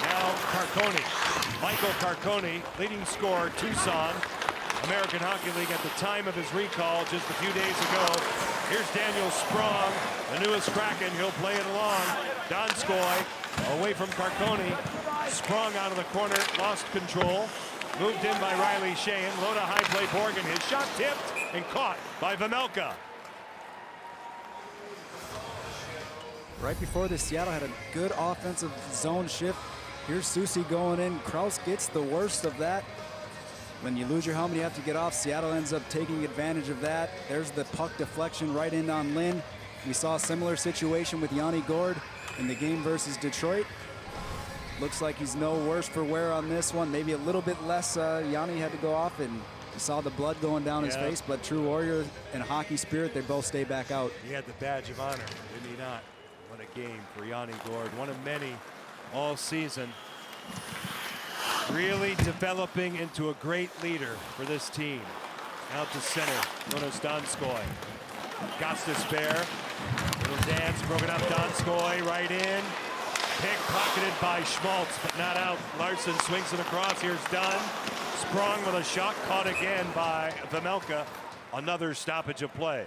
Now Carcone, Michael Carcone, leading scorer, Tucson, American Hockey League at the time of his recall just a few days ago. Here's Daniel Sprong, the newest Kraken. He'll play it along. Donskoy away from Carcone. Sprong out of the corner, lost control. Moved in by Riley Sheahan. Low to high play, Borgen. His shot tipped and caught by Vejmelka. Right before this, Seattle had a good offensive zone shift. Here's Susi going in. Krause gets the worst of that. When you lose your helmet, you have to get off. Seattle ends up taking advantage of that. There's the puck deflection right in on Lynn. We saw a similar situation with Yanni Gourde in the game versus Detroit. Looks like he's no worse for wear on this one. Maybe a little bit less. Yanni had to go off, and you saw the blood going down his face, but true warrior and hockey spirit, they both stay back out. He had the badge of honor, didn't he not? What a game for Yanni Gourde, one of many all season. Really developing into a great leader for this team. Out to center, Jonas Donskoy. Gostisbehere, little dance, broken up, Donskoy right in. Pick-pocketed by Schmaltz, but not out. Larson swings it across, here's Dunn. Sprung with a shot, caught again by Vejmelka. Another stoppage of play.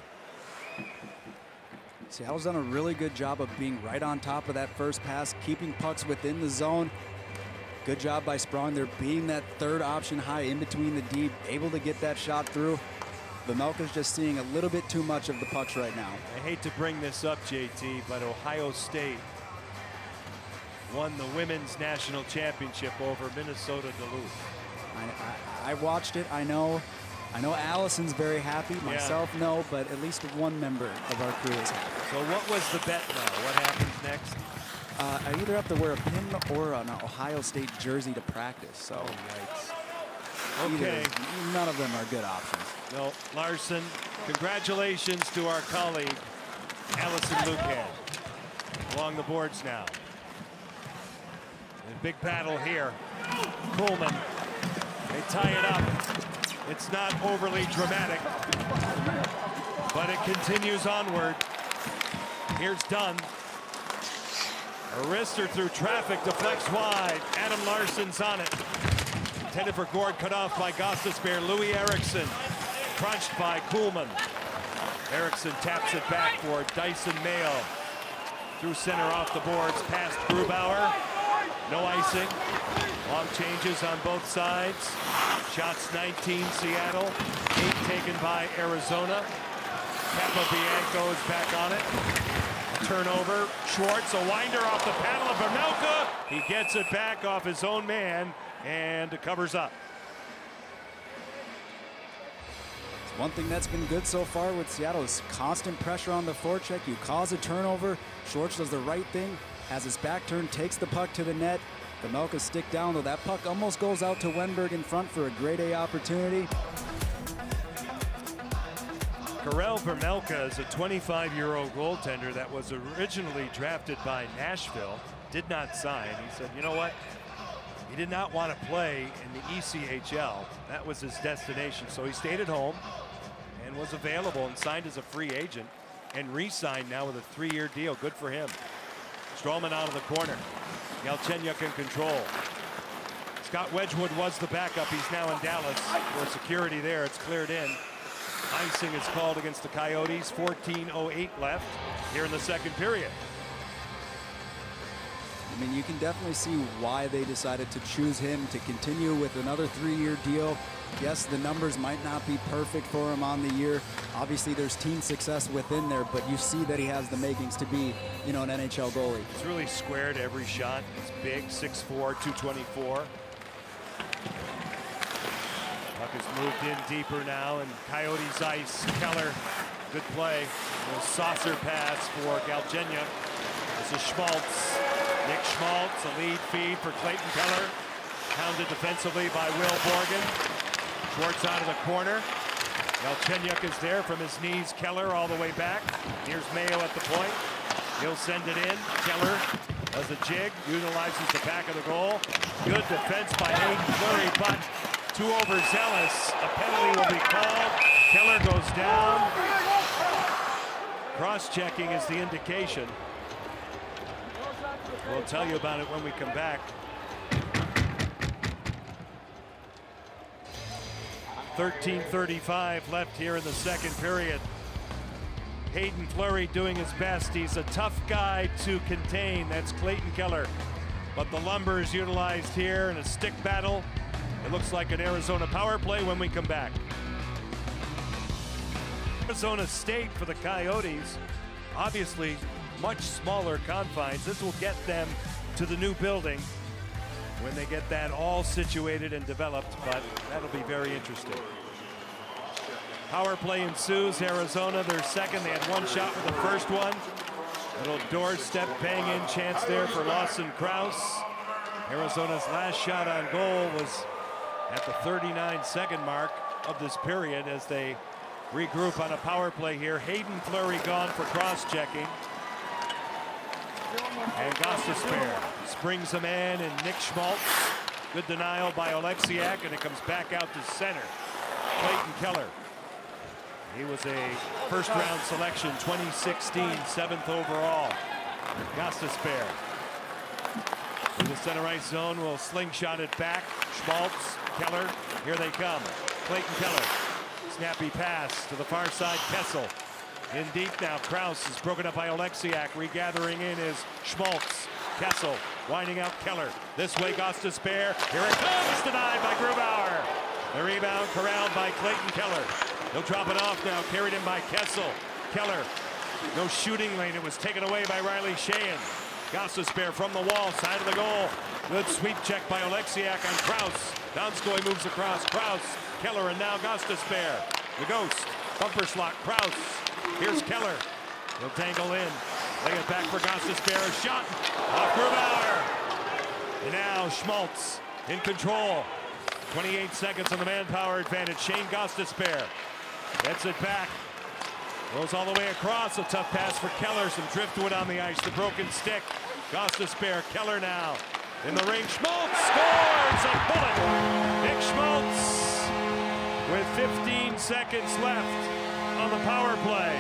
Seattle's done a really good job of being right on top of that first pass, keeping pucks within the zone. Good job by Sprong. They're being that third option high in between the deep, able to get that shot through. Vejmelka's just seeing a little bit too much of the pucks right now. I hate to bring this up, JT, but Ohio State won the women's national championship over Minnesota Duluth. I watched it. I know Allison's very happy. Myself, no, but at least one member of our crew is happy. So what was the bet now? What happens next? I either have to wear a pin or an Ohio State jersey to practice. So, okay, none of them are good options. No, Larson, congratulations to our colleague Allison Lucan. Along the boards now. A big battle here. Kuhlman, they tie it up. It's not overly dramatic, but it continues onward. Here's Dunn. A wrister through traffic, deflects wide. Adam Larson's on it. Intended for Gourde, cut off by Gostisbehere. Louis Eriksson, crunched by Kuhlman. Eriksson taps it back for Dyson Mayo. Through center off the boards, past Grubauer. No icing. Long changes on both sides. Shots 19 Seattle, 8 taken by Arizona. Capobianco is back on it. A turnover. Schwartz, a winder off the paddle of Vejmelka. He gets it back off his own man and covers up. One thing that's been good so far with Seattle is constant pressure on the forecheck. You cause a turnover. Schwartz does the right thing. Has his back turned, takes the puck to the net. Vejmelka stick down, though that puck almost goes out to Wenberg in front for a grade A opportunity. Karel Vejmelka is a 25-year-old goaltender that was originally drafted by Nashville, did not sign. He said, you know what? He did not want to play in the ECHL. That was his destination. So he stayed at home and was available and signed as a free agent and re-signed now with a 3-year deal. Good for him. Stroman out of the corner. Galchenyuk in control. Scott Wedgwood was the backup. He's now in Dallas for security there. It's cleared in. Icing is called against the Coyotes. 14:08 left here in the second period. I mean, you can definitely see why they decided to choose him to continue with another 3-year deal. Yes, the numbers might not be perfect for him on the year. Obviously, there's team success within there, but you see that he has the makings to be, you know, an NHL goalie. It's really squared every shot. It's big, 6'4", 224. Puck is moved in deeper now, and Coyotes ice. Keller, good play. A saucer pass for Galchenyuk. This is Schmaltz. Nick Schmaltz, a lead feed for Clayton Keller. Hounded defensively by Will Borgen. Schwartz out of the corner. Galchenyuk is there from his knees. Keller all the way back. Here's Mayo at the point. He'll send it in. Keller does a jig, utilizes the back of the goal. Good defense by Hayden Fleury, but too overzealous. A penalty will be called. Keller goes down. Cross-checking is the indication. We'll tell you about it when we come back. 13:35 left here in the second period. Hayden Fleury doing his best. He's a tough guy to contain. That's Clayton Keller. But the lumber is utilized here in a stick battle. It looks like an Arizona power play when we come back. Arizona State for the Coyotes. Obviously, much smaller confines. This will get them to the new building when they get that all situated and developed, but that'll be very interesting. Power play ensues. Arizona, their second. They had one shot with the first one. Little doorstep bang-in chance there for Lawson Krause. Arizona's last shot on goal was at the 39-second mark of this period as they regroup on a power play here. Hayden Fleury gone for cross-checking. And Gostisbehere springs a man, and Nick Schmaltz. Good denial by Oleksiak, and it comes back out to center. Clayton Keller. He was a first-round selection, 2016, 7th overall. Gostisbehere. In the center ice zone, will slingshot it back. Schmaltz, Keller, here they come. Clayton Keller. Snappy pass to the far side, Kessel. In deep now, Krause is broken up by Oleksiak. Regathering in is Schmaltz. Kessel winding out Keller. This way, Gostisbehere. Here it comes, denied by Grubauer. The rebound corralled by Clayton Keller. He'll drop it off now, carried in by Kessel. Keller, no shooting lane. It was taken away by Riley Sheahan. Gostisbehere from the wall, side of the goal. Good sweep check by Oleksiak on Krause. Donskoy moves across. Krause, Keller, and now Gostisbehere. The ghost, bumper slot, Krause. Here's Keller. He'll tangle in. Lay it back for Gostisbehere. Shot off Grubauer. And now Schmaltz in control. 28 seconds on the manpower advantage. Shane Gostisbehere gets it back. Goes all the way across. A tough pass for Keller. Some driftwood on the ice. The broken stick. Gostisbehere. Keller now in the ring. Schmaltz scores a bullet. Nick Schmaltz with 15 seconds left on the power play.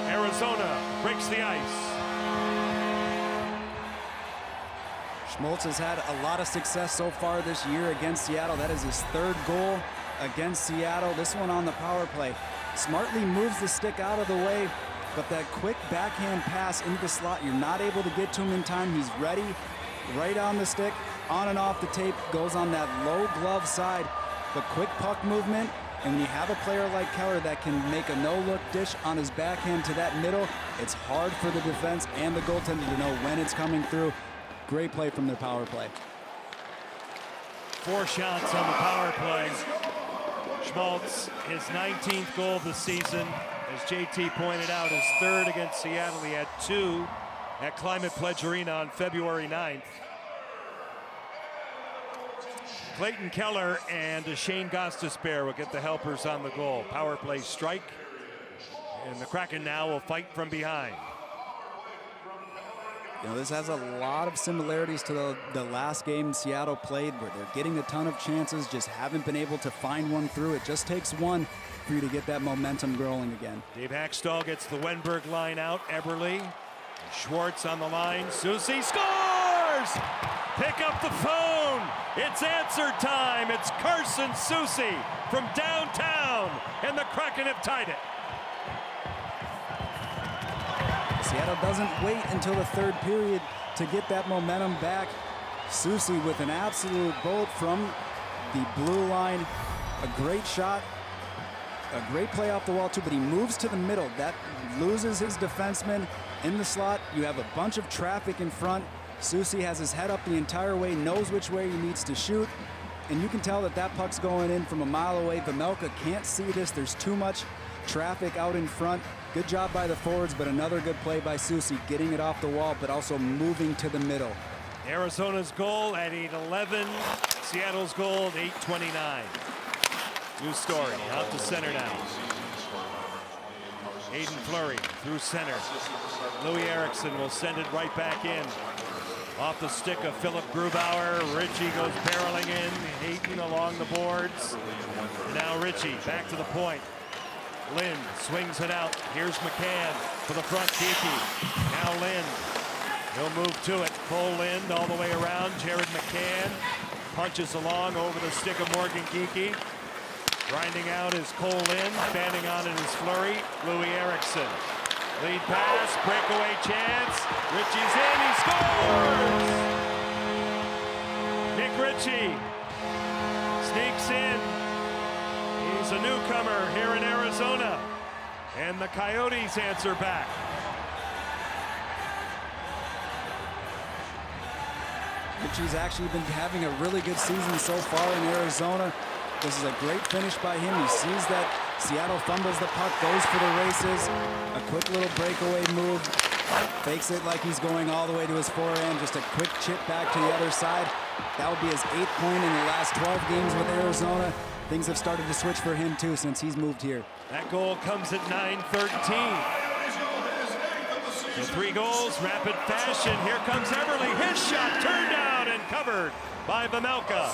Arizona breaks the ice. Schmaltz has had a lot of success so far this year against Seattle. That is his third goal against Seattle. This one on the power play. Smartly moves the stick out of the way, but that quick backhand pass into the slot, you're not able to get to him in time. He's ready, right on the stick, on and off the tape, goes on that low glove side. But quick puck movement, and when you have a player like Keller that can make a no-look dish on his backhand to that middle, it's hard for the defense and the goaltender to know when it's coming through. Great play from their power play. 4 shots on the power play. Schmaltz, his 19th goal of the season. As JT pointed out, his third against Seattle. He had 2 at Climate Pledge Arena on February 9th. Clayton Keller and Shane Gostisbehere will get the helpers on the goal. Power play strike. And the Kraken now will fight from behind. You know, this has a lot of similarities to the last game Seattle played, where they're getting a ton of chances, just haven't been able to find one through. It just takes one for you to get that momentum growing again. Dave Hackstall gets the Wenberg line out. Eberle, Schwartz on the line. Soucy scores! Pick up the phone. It's answer time. It's Carson Soucy from downtown, and the Kraken have tied it. Seattle doesn't wait until the third period to get that momentum back. Soucy with an absolute bolt from the blue line. A great shot, a great play off the wall too, but he moves to the middle. That loses his defenseman in the slot. You have a bunch of traffic in front. Soucy has his head up the entire way, knows which way he needs to shoot, and you can tell that that puck's going in from a mile away. Vejmelka can't see this. There's too much traffic out in front. Good job by the forwards, but another good play by Soucy, getting it off the wall, but also moving to the middle. Arizona's goal at 8:11. Seattle's goal at 8:29. New Story out to center now. Hayden Fleury through center. Louis Eriksson will send it right back in. Off the stick of Philip Grubauer. Ritchie goes barreling in. Hayden along the boards. And now Ritchie back to the point. Lind swings it out. Here's McCann for the front. Geekie. Now Lind. He'll move to it. Cole Lind all the way around. Jared McCann punches along over the stick of Morgan Geekie. Grinding out is Cole Lind. Standing on it is Fleury. Louis Eriksson. Lead pass. Breakaway chance. Ritchie's in. He scores! Nick Ritchie sneaks in. He's a newcomer here in Arizona. And the Coyotes answer back. Ritchie's actually been having a really good season so far in Arizona. This is a great finish by him. He sees that Seattle fumbles the puck, goes for the races. A quick little breakaway move. Fakes it like he's going all the way to his forehand. Just a quick chip back to the other side. That would be his 8th point in the last 12 games with Arizona. Things have started to switch for him too since he's moved here. That goal comes at 9:13. So 3 goals, rapid fashion. Here comes Everly. His shot turned down and covered by Vejmelka.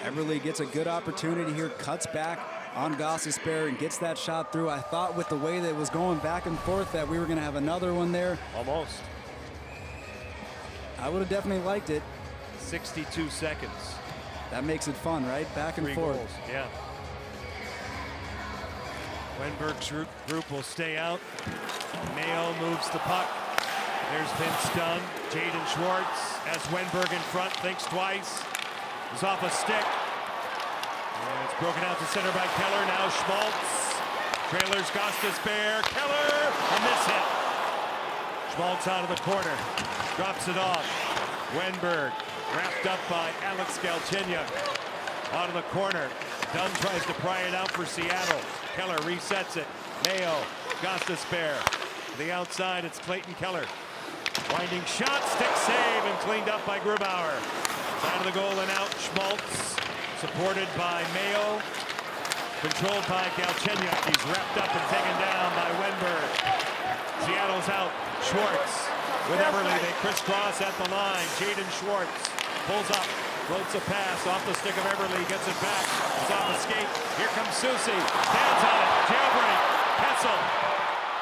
Everly gets a good opportunity here, cuts back on Gostisbehere and gets that shot through. I thought with the way that it was going back and forth that we were going to have another one there. Almost. I would have definitely liked it. 62 seconds. That makes it fun, right? Back and 3 forth. goals, yeah. Wenberg's group will stay out. Mayo moves the puck. There's Vince Dunn. Jaden Schwartz as Wenberg in front, thinks twice. Is off a stick. And it's broken out to center by Keller. Now Schmaltz. Trailers Gostisbehere. Keller, a miss hit. Schmaltz out of the corner. Drops it off. Wenberg wrapped up by Alex Galchenyuk. Out of the corner. Dunn tries to pry it out for Seattle. Keller resets it. Mayo, Gostisbehere. To the outside, it's Clayton Keller. Winding shot, stick save, and cleaned up by Grubauer. Side of the goal and out, Schmaltz. Supported by Mayo. Controlled by Galchenyuk. He's wrapped up and taken down by Wenberg. Seattle's out. Schwartz with Everly. They crisscross at the line. Jaden Schwartz pulls up. Floats a pass off the stick of Everly, gets it back. It's off a skate. Here comes Soucy. Stands on it. Jailbreak. Kessel.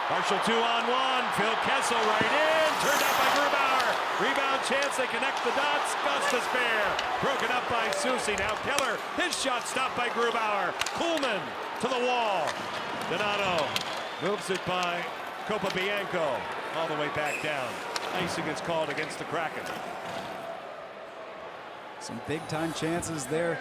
Partial 2-on-1. Phil Kessel right in. Turned out by Grubauer. Rebound chance. They connect the dots. Gostisbehere. Broken up by Soucy. Now Keller. His shot stopped by Grubauer. Kuhlman to the wall. Donato moves it by Copabianco. All the way back down. Icing is called against the Kraken. Some big-time chances there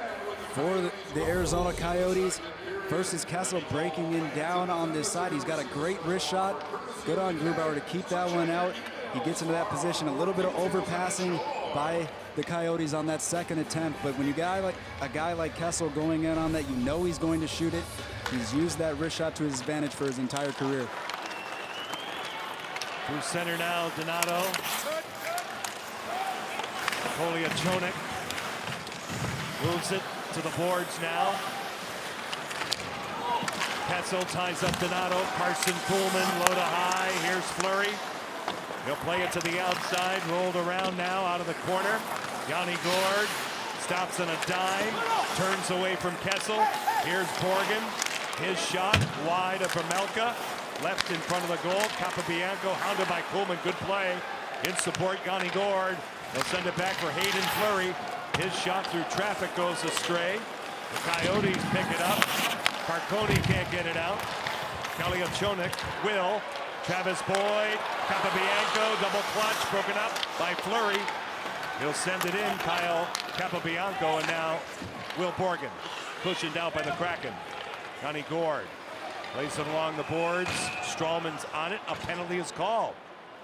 for the Arizona Coyotes. First is Kessel breaking in down on this side. He's got a great wrist shot. Good on Grubauer to keep that one out. He gets into that position. A little bit of overpassing by the Coyotes on that second attempt. But when you got a guy like Kessel going in on that, you know he's going to shoot it. He's used that wrist shot to his advantage for his entire career. Through center now, Donato. Poliachonik moves it to the boards now. Kessel ties up Donato. Carson Kuhlman, low to high. Here's Fleury. He'll play it to the outside. Rolled around now out of the corner. Yanni Gourde stops on a dime. Turns away from Kessel. Here's Borgen. His shot wide of Vejmelka. Left in front of the goal. Capobianco hounded by Kuhlman. Good play. In support, Yanni Gourde. They'll send it back for Hayden Fleury. His shot through traffic goes astray. The Coyotes pick it up. Marconi can't get it out. Poliachonik will. Travis Boyd. Capobianco. Double clutch. Broken up by Fleury. He'll send it in. Kyle Capobianco. And now Will Borgen. Cushioned out by the Kraken. Yanni Gourde. Plays it along the boards. Strawman's on it. A penalty is called.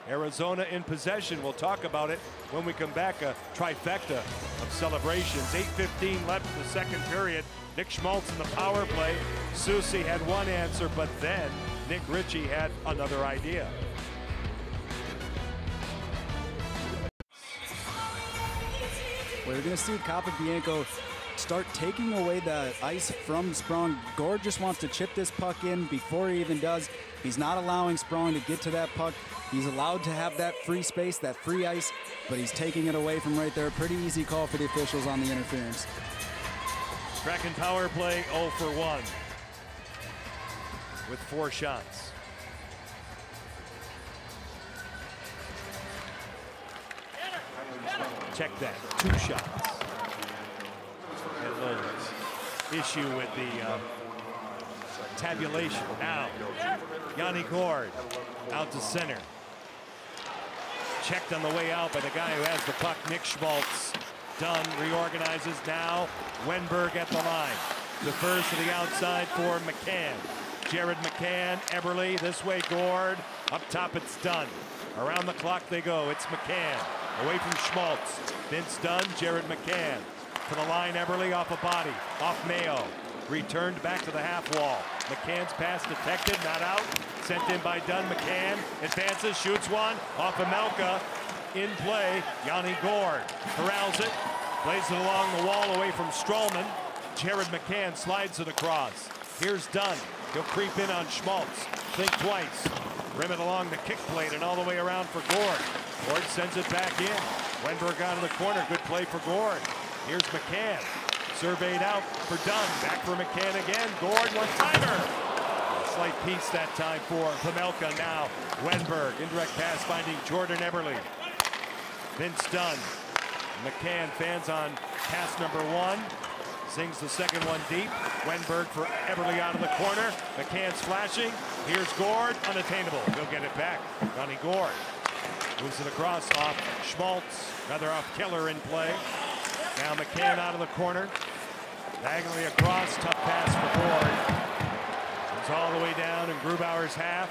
Arizona in possession. We'll talk about it when we come back. A trifecta of celebrations. 8:15 left in the second period. Nick Schmaltz in the power play. Soucy had one answer, but then Nick Ritchie had another idea. We're going to see Capobianco start taking away the ice from Sprong. Gourde just wants to chip this puck in before he even does. He's not allowing Sprong to get to that puck. He's allowed to have that free space, that free ice, but he's taking it away from right there. Pretty easy call for the officials on the interference. Kraken power play 0 for 1 with 4 shots. Check that, 2 shots. And a little issue with the tabulation. Now, Yanni Gourde out to center. Checked on the way out by the guy who has the puck, Nick Schmaltz. Dunn reorganizes now. Wenberg at the line. Defers to the outside for McCann. Jared McCann, Eberle, this way Gord. Up top it's Dunn. Around the clock they go. It's McCann. Away from Schmaltz. Vince Dunn, Jared McCann. To the line, Eberle off a body. Off Mayo. Returned back to the half wall. McCann's pass detected, not out. Sent in by Dunn. McCann advances, shoots one. Off Amelka. In play, Yanni Gord corrals it. Plays it along the wall away from Strollman. Jared McCann slides it across. Here's Dunn. He'll creep in on Schmaltz. Think twice. Rim it along the kick plate and all the way around for Gord. Gord sends it back in. Wenberg out of the corner. Good play for Gord. Here's McCann. Surveyed out for Dunn. Back for McCann again. Gord, one-timer. Slight piece that time for Pamelka now. Wenberg, indirect pass finding Jordan Eberle. Vince Dunn. McCann fans on pass number one. Sings the second one deep. Wenberg for Eberle out of the corner. McCann's flashing. Here's Gord, unattainable. He'll get it back. Johnny Gord moves it across off Schmaltz, rather off Keller in play. Now McCann out of the corner. Diagonally across, tough pass for Gord. It's all the way down in Grubauer's half.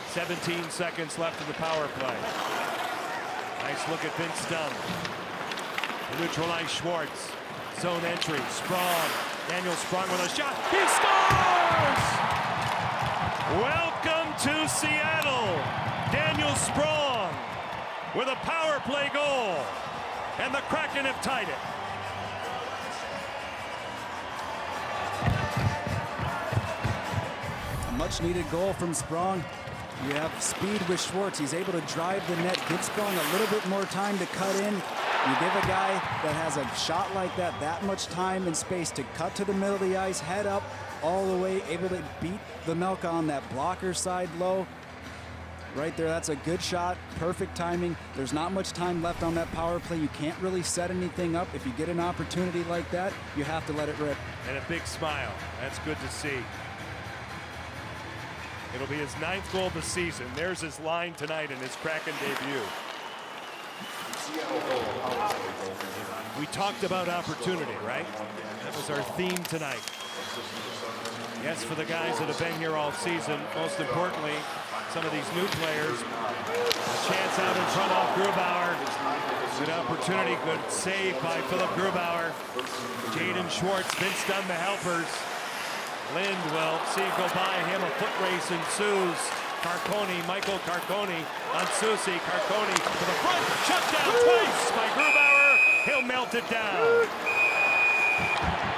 17 seconds left in the power play. Nice look at Vince Dunn. To neutralize Schwartz. Zone entry, Sprong. Daniel Sprong with a shot. He scores! Welcome to Seattle. Daniel Sprong with a power play goal. And the Kraken have tied it. A much needed goal from Sprong. You have speed with Schwartz. He's able to drive the net, give Sprong a little bit more time to cut in. You give a guy that has a shot like that much time and space to cut to the middle of the ice, head up all the way, able to beat Pamelka on that blocker side low. Right there, that's a good shot, perfect timing. There's not much time left on that power play. You can't really set anything up. If you get an opportunity like that, you have to let it rip. And a big smile. That's good to see. It'll be his 9th goal of the season. There's his line tonight in his Kraken debut. We talked about opportunity, right? That was our theme tonight. Yes, for the guys that have been here all season, most importantly, some of these new players. A chance out in front of Grubauer. Good opportunity, good save by Philip Grubauer. Jaden Schwartz, Vince Dunn, the helpers. Lind will see it go by him. A foot race ensues. Carconi, Michael Carconi on Susi. Carconi to the front. Shut down twice by Grubauer. He'll melt it down.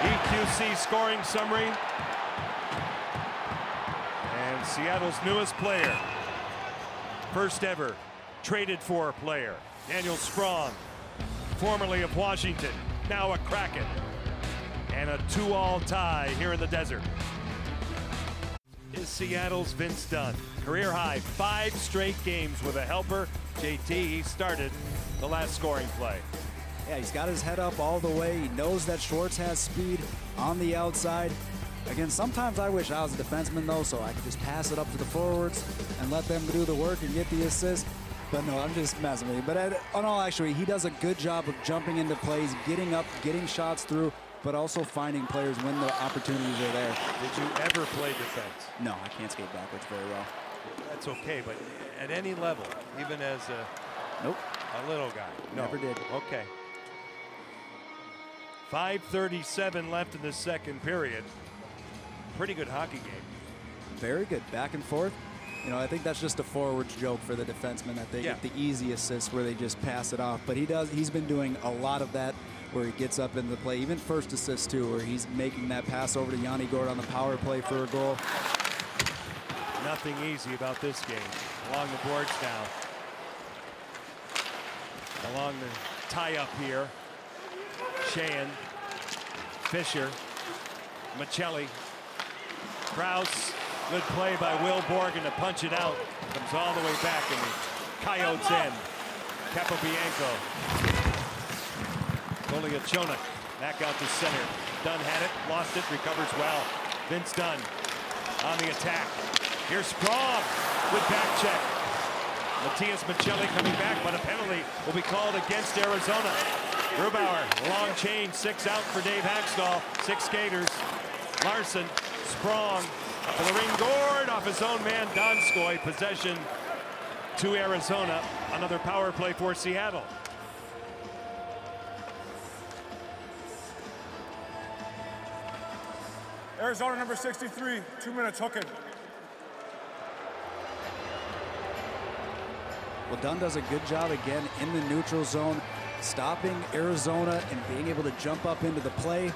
EQC scoring summary. And Seattle's newest player. First ever traded for player. Daniel Sprong, formerly of Washington, now a Kraken. And a 2-all tie here in the desert. Is Seattle's Vince Dunn. Career high, 5 straight games with a helper. JT, he started the last scoring play. Yeah, he's got his head up all the way. He knows that Schwartz has speed on the outside. Again, sometimes I wish I was a defenseman, though, so I could just pass it up to the forwards and let them do the work and get the assist. But no, I'm just messing with you. But on all, actually, he does a good job of jumping into plays, getting up, getting shots through, but also finding players when the opportunities are there. Did you ever play defense? No, I can't skate backwards very well. That's okay, but at any level, even as a little guy? No. Never did. Okay. 5:37 left in the second period. Pretty good hockey game. Very good, back and forth. You know, I think that's just a forwards joke for the defenseman that they get the easy assists where they just pass it off. But he's been doing a lot of that where he gets up into the play, even first assist too, where he's making that pass over to Yanni Gord on the power play for a goal. Nothing easy about this game. Along the boards now. Along the tie-up here. Sheehan, Fisher, Michelli, Krause. Good play by Will Borgen to punch it out. Comes all the way back in the Coyotes end. Capobianco. Goliachonik back out to center. Dunn had it, lost it, recovers well. Vince Dunn on the attack. Here's Sprong with back check. Matthias Michelli coming back, but a penalty will be called against Arizona. Grubauer, long change, 6 out for Dave Haxtell. 6 skaters. Larson Sprong up in the ring. Gord off his own man, Donskoy. Possession to Arizona. Another power play for Seattle. Arizona number 63, 2 minutes hooking. Well, Dunn does a good job again in the neutral zone, stopping Arizona and being able to jump up into the play.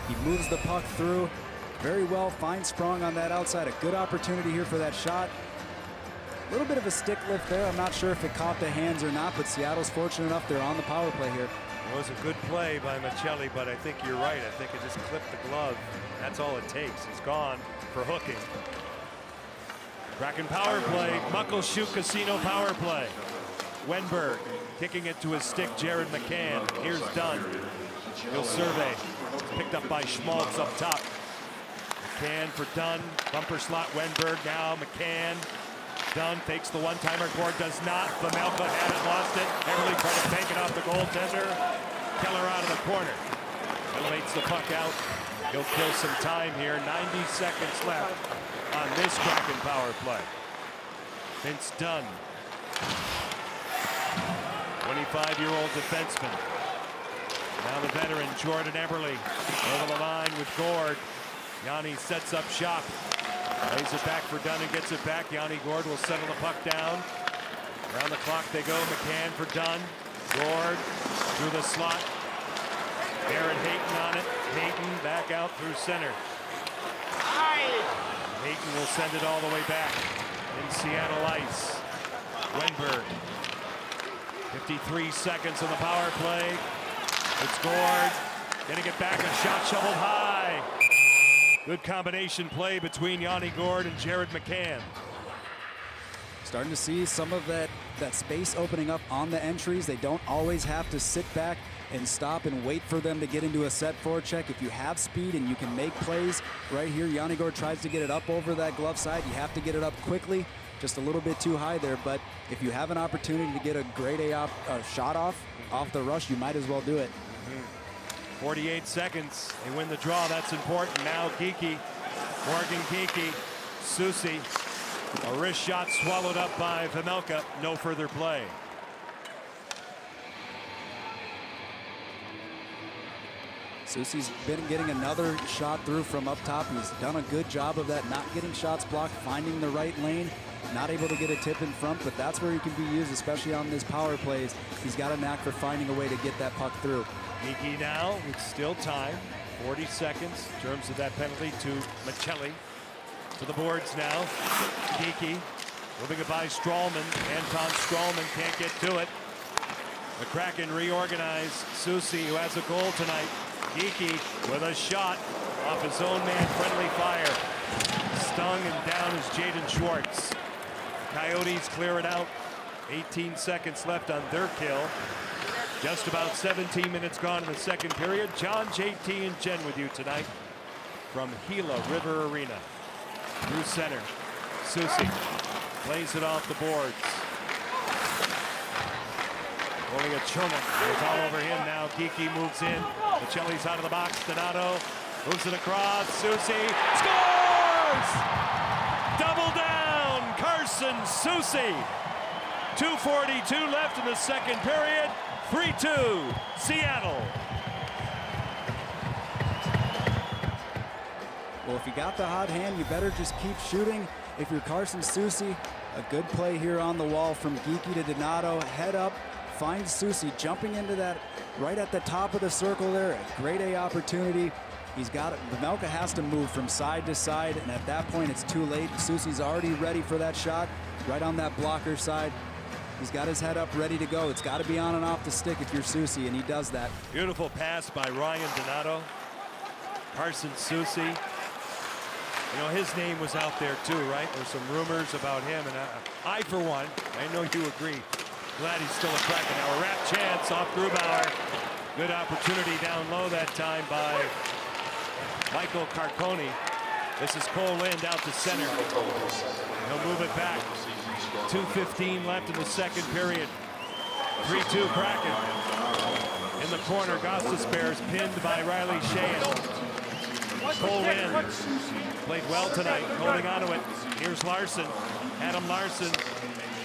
He moves the puck through very well, finds Sprong on that outside. A good opportunity here for that shot. A little bit of a stick lift there. I'm not sure if it caught the hands or not, but Seattle's fortunate enough they're on the power play here. It was a good play by Michelli, but I think you're right. I think it just clipped the glove. That's all it takes. He's gone for hooking. Kraken power play. Muckleshoot Casino power play. Wenberg kicking it to his stick, Jared McCann. Here's Dunn. He'll survey. Picked up by Schmaltz up top. McCann for Dunn. Bumper slot Wenberg now. McCann. Dunn takes the one-timer. Gord does not. Vejmelka had it, lost it. Eberle tried to take it off the goaltender. Keller out of the corner. Elevates the puck out. He'll kill some time here. 90 seconds left on this Kraken power play. Vince Dunn. 25-year-old defenseman. Now the veteran, Jordan Eberle. Over the line with Gord. Yanni sets up shop. Lays it back for Dunn and gets it back. Yanni Gord will settle the puck down. Around the clock they go. McCann for Dunn. Gord through the slot. Aaron Hayton on it. Hayton back out through center. Hayton will send it all the way back in Seattle ice. Wenberg. 53 seconds on the power play. It's Gord. Gonna get back, a shot shoveled high. Good combination play between Yanni Gord and Jared McCann. Starting to see some of that space opening up on the entries. They don't always have to sit back and stop and wait for them to get into a set forecheck. If you have speed and you can make plays right here, Yanni Gord tries to get it up over that glove side. You have to get it up quickly, just a little bit too high there. But if you have an opportunity to get a grade A shot off the rush, you might as well do it. 48 seconds. They win the draw. That's important. Now Geekie, Morgan Geekie, Susi. A wrist shot swallowed up by Vejmelka. No further play. Susi's been getting another shot through from up top. He's done a good job of that, not getting shots blocked, finding the right lane, not able to get a tip in front, but that's where he can be used, especially on his power plays. He's got a knack for finding a way to get that puck through. Geekie now with still time. 40 seconds in terms of that penalty to Michelli. To the boards now. Geekie moving it by Stralman. Anton Stralman can't get to it. The Kraken reorganize. Susi, who has a goal tonight. Geekie with a shot off his own man. Friendly fire. Stung and down is Jaden Schwartz. Coyotes clear it out. 18 seconds left on their kill. Just about 17 minutes gone in the second period. John, JT, and Jen with you tonight from Gila River Arena. Through center. Susi plays it off the boards. Holding a Choma. It's all over him now. Geekie moves in. Michelli's out of the box. Donato moves it across. Susi scores! Double down. Carson Susi. 2:42 left in the second period. 3-2 Seattle. Well, if you got the hot hand, you better just keep shooting. If you're Carson Susi, a good play here on the wall from Geekie to Donato. Head up, finds Susi jumping into that right at the top of the circle there. A grade A opportunity. He's got it. Vejmelka has to move from side to side, and at that point, it's too late. Susi's already ready for that shot right on that blocker side. He's got his head up, ready to go. It's got to be on and off the stick if you're Susi, and he does that. Beautiful pass by Ryan Donato. Carson Susi. You know, his name was out there too, right? There's some rumors about him, and I for one, I know you agree. Glad he's still a Kraken now. A wrap chance off Grubauer. Good opportunity down low that time by Michael Carconi. This is Cole Lind out to center. He'll move it back. 2:15 left in the second period. 3-2 Kraken. In the corner, Gostisbehere pinned by Riley Sheehan. Cole Wynn played well tonight, holding on to it. Here's Larson, Adam Larson,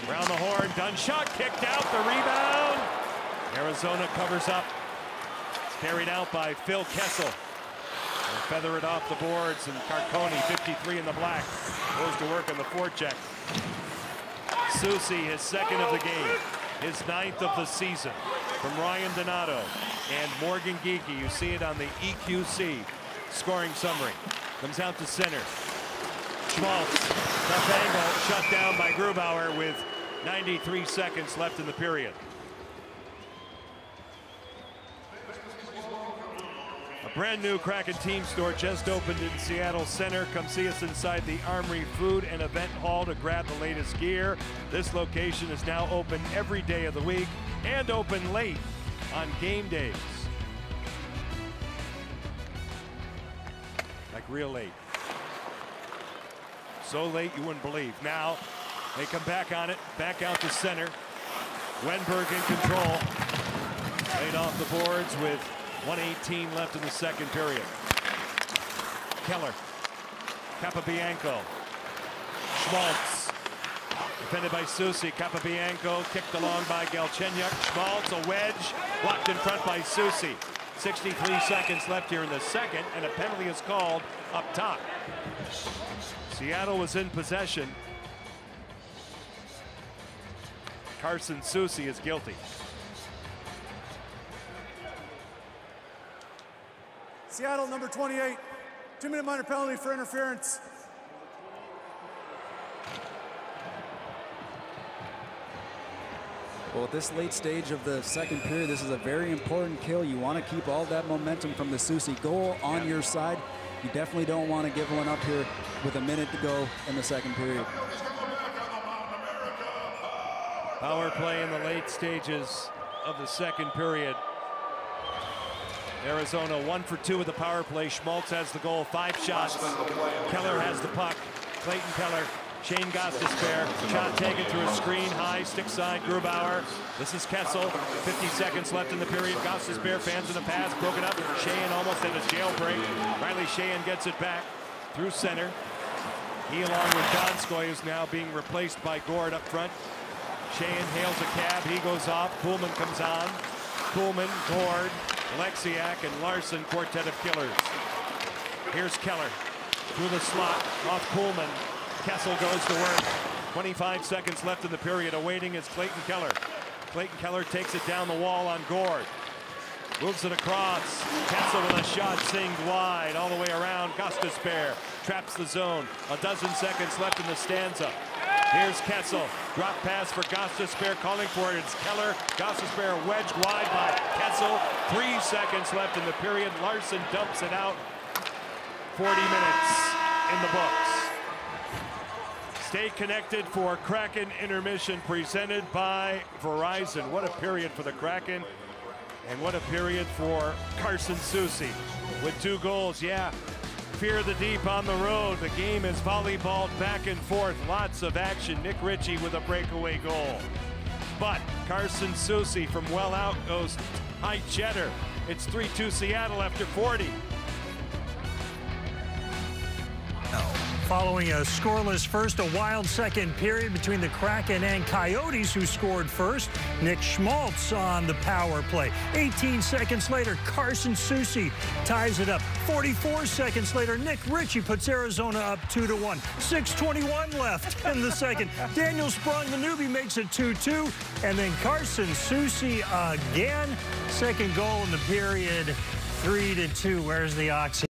around the horn, done shot, kicked out, the rebound. Arizona covers up. It's carried out by Phil Kessel. They'll feather it off the boards, and Carcone, 53 in the black, goes to work on the forecheck. Susi, his second of the game, his 9th of the season, from Ryan Donato and Morgan Geekie. You see it on the EQC scoring summary. Comes out to center. Schmaltz, tough angle, shut down by Grubauer with 93 seconds left in the period. A brand new Kraken team store just opened in Seattle Center. Come see us inside the Armory Food and Event Hall to grab the latest gear. This location is now open every day of the week and open late on game days. Like real late. So late you wouldn't believe. Now they come back on it, back out to center. Wenberg in control. Laid off the boards with 1:18 left in the second period. Keller, Capabianco, Schmaltz, defended by Susi. Capabianco kicked along by Galchenyuk. Schmaltz, a wedge, blocked in front by Susi. 63 seconds left here in the second, and a penalty is called up top. Seattle was in possession. Carson Susi is guilty. Seattle, number 28, 2-minute minor penalty for interference. Well, at this late stage of the second period, this is a very important kill. You want to keep all that momentum from the Susi goal on your side. You definitely don't want to give one up here with a minute to go in the second period. Power play in the late stages of the second period. Arizona 1 for 2 with the power play. Schmaltz has the goal, 5 shots. Keller has the puck. Clayton Keller, Shane Gostisbehere, shot taken through a screen, high, stick side, Grubauer. This is Kessel, 50 seconds left in the period. Gostisbehere fans in the pass, broken up. Sheahan almost at a jailbreak. Riley Sheahan gets it back through center. He, along with Donskoy, is now being replaced by Gord up front. Sheahan hails a cab, he goes off. Kuhlman comes on. Kuhlman, Gord, Alexiak, and Larson, quartet of killers. Here's Keller through the slot, off Kuhlman. Kessel goes to work. 25 seconds left in the period. Awaiting is Clayton Keller. Clayton Keller takes it down the wall on Gord. Moves it across. Kessel with a shot singed wide all the way around. Gostisbehere traps the zone. 12 seconds left in the stanza. Here's Kessel. Drop pass for Gostisbehere, calling for it. It's Keller. Gostisbehere wedged wide by Kessel. 3 seconds left in the period. Larson dumps it out. 40 minutes in the books. Stay connected for Kraken intermission presented by Verizon. What a period for the Kraken, and what a period for Carson Susi with 2 goals. Yeah. Fear the deep on the road. The game is volleyballed back and forth. Lots of action. Nick Ritchie with a breakaway goal. But Carson Susi from well out goes high cheddar. It's 3-2 Seattle after 40. Following a scoreless first, a wild second period between the Kraken and Coyotes, who scored first. Nick Schmaltz on the power play. 18 seconds later, Carson Susi ties it up. 44 seconds later, Nick Ritchie puts Arizona up 2-1. 6:21 left in the second. Daniel Sprung, the newbie, makes it 2-2. And then Carson Susi again. Second goal in the period, 3-2. Where's the oxy?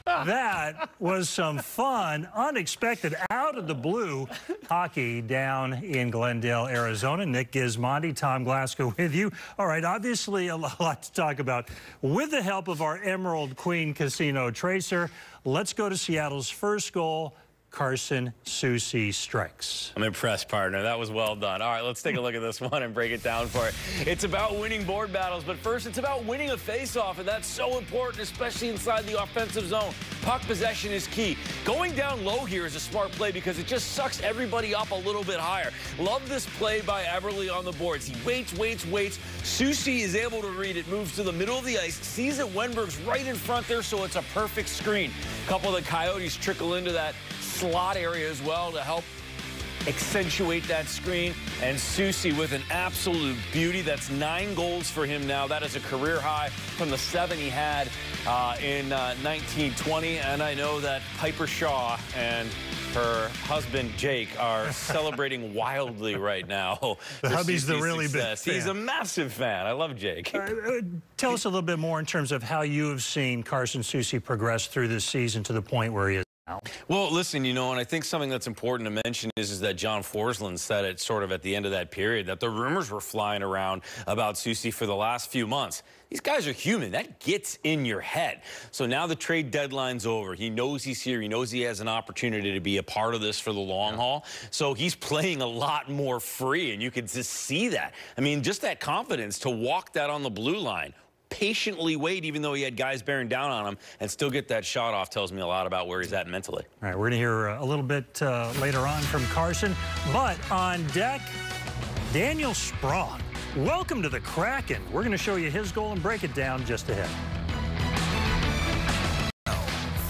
That was some fun, unexpected, out of the blue hockey down in Glendale, Arizona. Nick Gismondi, Tom Glasgow with you. All right, obviously a lot to talk about. With the help of our Emerald Queen Casino Tracer, let's go to Seattle's first goal. Carson Soucy strikes. I'm impressed, partner. That was well done. All right, let's take a look at this one and break it down for it. It's about winning board battles, but first it's about winning a face-off, and that's so important, especially inside the offensive zone. Puck possession is key. Going down low here is a smart play because it just sucks everybody up a little bit higher. Love this play by Eberle on the boards. He waits. Soucy is able to read it, moves to the middle of the ice, sees that Wenberg's right in front there, so it's a perfect screen. A couple of the Coyotes trickle into that slot area as well to help accentuate that screen. And Soucy with an absolute beauty. That's 9 goals for him now. That is a career high from the 7 he had in 1920. And I know that Piper Shaw and her husband Jake are celebrating wildly right now. The hubby's the really big fan. He's a massive fan. I love Jake. Tell us a little bit more in terms of how you have seen Carson Soucy progress through this season to the point where he is now. Well, listen, you know, and I think something that's important to mention is that John Forsland said it sort of at the end of that period, that the rumors were flying around about Soucy for the last few months. These guys are human. That gets in your head. So now the trade deadline's over. He knows he's here. He knows he has an opportunity to be a part of this for the long haul. So he's playing a lot more free, and you can just see that. I mean, just that confidence to walk that on the blue line, patiently wait, even though he had guys bearing down on him, and still get that shot off tells me a lot about where he's at mentally. All right, we're going to hear a little bit later on from Carson. But on deck, Daniel Sprong. Welcome to the Kraken. We're going to show you his goal and break it down just ahead.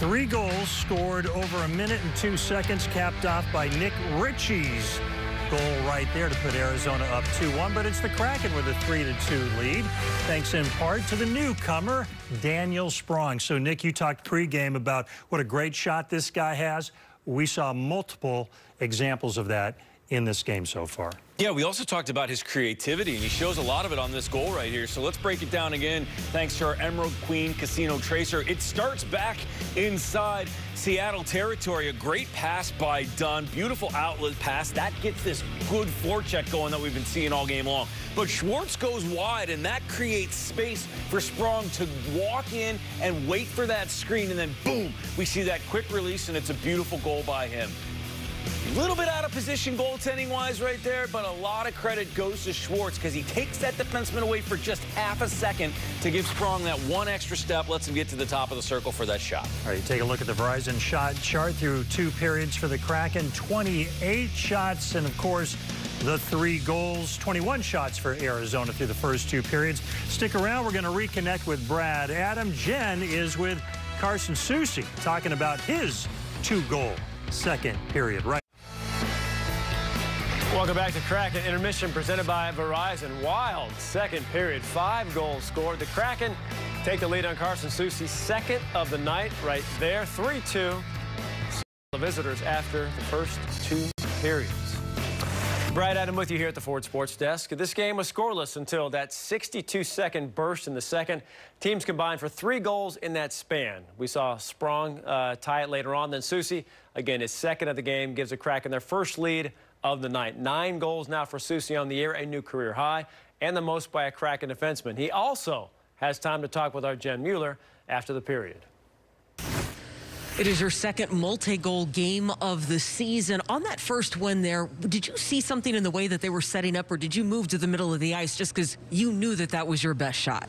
3 goals scored over a minute and 2 seconds, capped off by Nick Ritchie's goal right there to put Arizona up 2-1. But it's the Kraken with a 3-2 lead, thanks in part to the newcomer, Daniel Sprong. So, Nick, you talked pregame about what a great shot this guy has. We saw multiple examples of that in this game so far. Yeah, we also talked about his creativity, and he shows a lot of it on this goal right here. So let's break it down again, thanks to our Emerald Queen Casino Tracer. It starts back inside Seattle territory. A great pass by Dunn. Beautiful outlet pass. That gets this good forecheck going that we've been seeing all game long. But Schwartz goes wide, and that creates space for Sprong to walk in and wait for that screen, and then boom, we see that quick release, and it's a beautiful goal by him. A little bit out of position goaltending-wise right there, but a lot of credit goes to Schwartz because he takes that defenseman away for just half a second to give Sprong that one extra step, lets him get to the top of the circle for that shot. All right, take a look at the Verizon shot chart through 2 periods for the Kraken. 28 shots, and of course, the 3 goals. 21 shots for Arizona through the first 2 periods. Stick around. We're going to reconnect with Brad. Adam Jen is with Carson Soucy talking about his 2-goal second period. Right. Welcome back to Kraken Intermission presented by Verizon. Wild second period, 5 goals scored. The Kraken take the lead on Carson Soucy's second of the night right there, 3-2. The visitors after the first 2 periods. Brad, Adam with you here at the Ford Sports Desk. This game was scoreless until that 62-second burst in the second. Teams combined for 3 goals in that span. We saw Sprong tie it later on, then Soucy, again, his second of the game, gives the Kraken their first lead of the night. 9 goals now for Soucy on the year, a new career high, and the most by a Kraken defenseman. He also has time to talk with our Jen Mueller after the period. It is your second multi-goal game of the season. On that first win there, did you see something in the way that they were setting up, or did you move to the middle of the ice just because you knew that that was your best shot?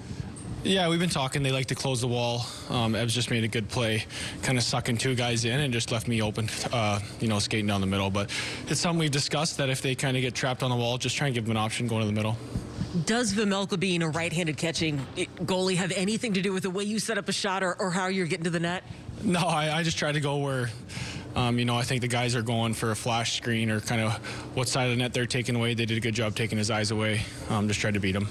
Yeah, we've been talking. They like to close the wall. Evs just made a good play, kind of sucking 2 guys in and just left me open, you know, skating down the middle. But it's something we've discussed, that if they kind of get trapped on the wall, just try and give them an option going to the middle. Does Vejmelka being a right-handed catching goalie have anything to do with the way you set up a shot or how you're getting to the net? No, I just try to go where, you know, I think the guys are going for a flash screen or kind of what side of the net they're taking away. They did a good job taking his eyes away. Just tried to beat him.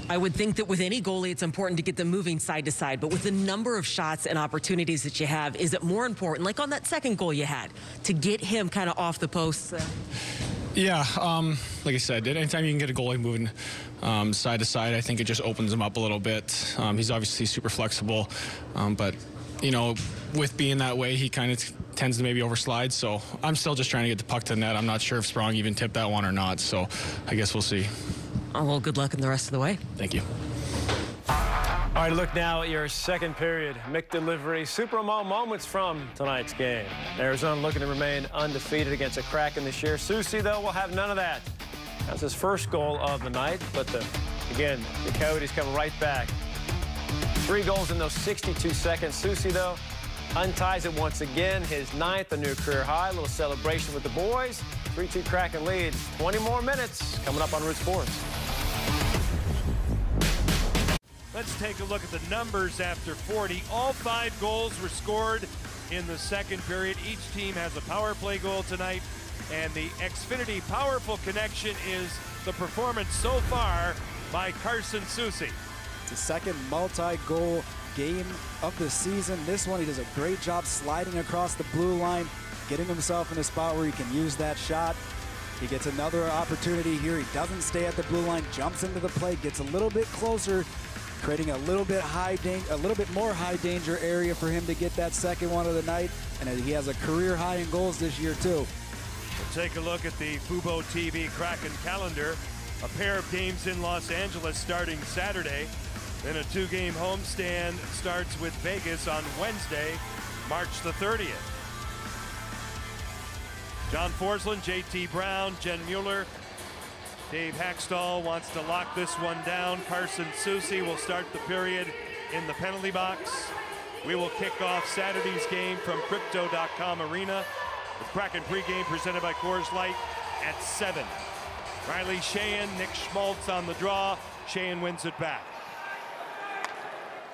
I would think that with any goalie, it's important to get them moving side to side. But with the number of shots and opportunities that you have, is it more important, like on that second goal you had, to get him kind of off the posts? Yeah, like I said, anytime you can get a goalie moving side to side, I think it just opens him up a little bit. He's obviously super flexible, but, you know, with being that way, he kind of tends to maybe overslide. So I'm still just trying to get the puck to the net. I'm not sure if Sprong even tipped that one or not, so I guess we'll see. Oh, well, good luck in the rest of the way. Thank you. All right, look now at your second period. McDelivery Super Bowl moments from tonight's game. Arizona looking to remain undefeated against a Kraken this year. Susi, though, will have none of that. That's his first goal of the night. But, again, the Coyotes come right back. 3 goals in those 62 seconds. Susi, though, unties it once again. His 9th, a new career high. A little celebration with the boys. 3-2 Kraken lead. 20 more minutes coming up on Root Sports. Let's take a look at the numbers after 40. All 5 goals were scored in the second period. Each team has a power play goal tonight, and the Xfinity Powerful Connection is the performance so far by Carson Soucy. It's the second multi-goal game of the season. This one, he does a great job sliding across the blue line, getting himself in a spot where he can use that shot. He gets another opportunity here. He doesn't stay at the blue line, jumps into the play, gets a little bit closer, creating a little bit more high danger area for him to get that second one of the night. And he has a career high in goals this year too. We'll take a look at the Fubo TV Kraken calendar. A pair of games in Los Angeles starting Saturday. Then a 2-game homestand starts with Vegas on Wednesday, March the 30th. John Forsland, JT Brown, Jen Mueller, Dave Hackstall wants to lock this one down. Carson Soucy will start the period in the penalty box. We will kick off Saturday's game from Crypto.com Arena with Kraken pregame presented by Coors Light at 7. Riley Sheahan, Nick Schmaltz on the draw. Sheahan wins it back.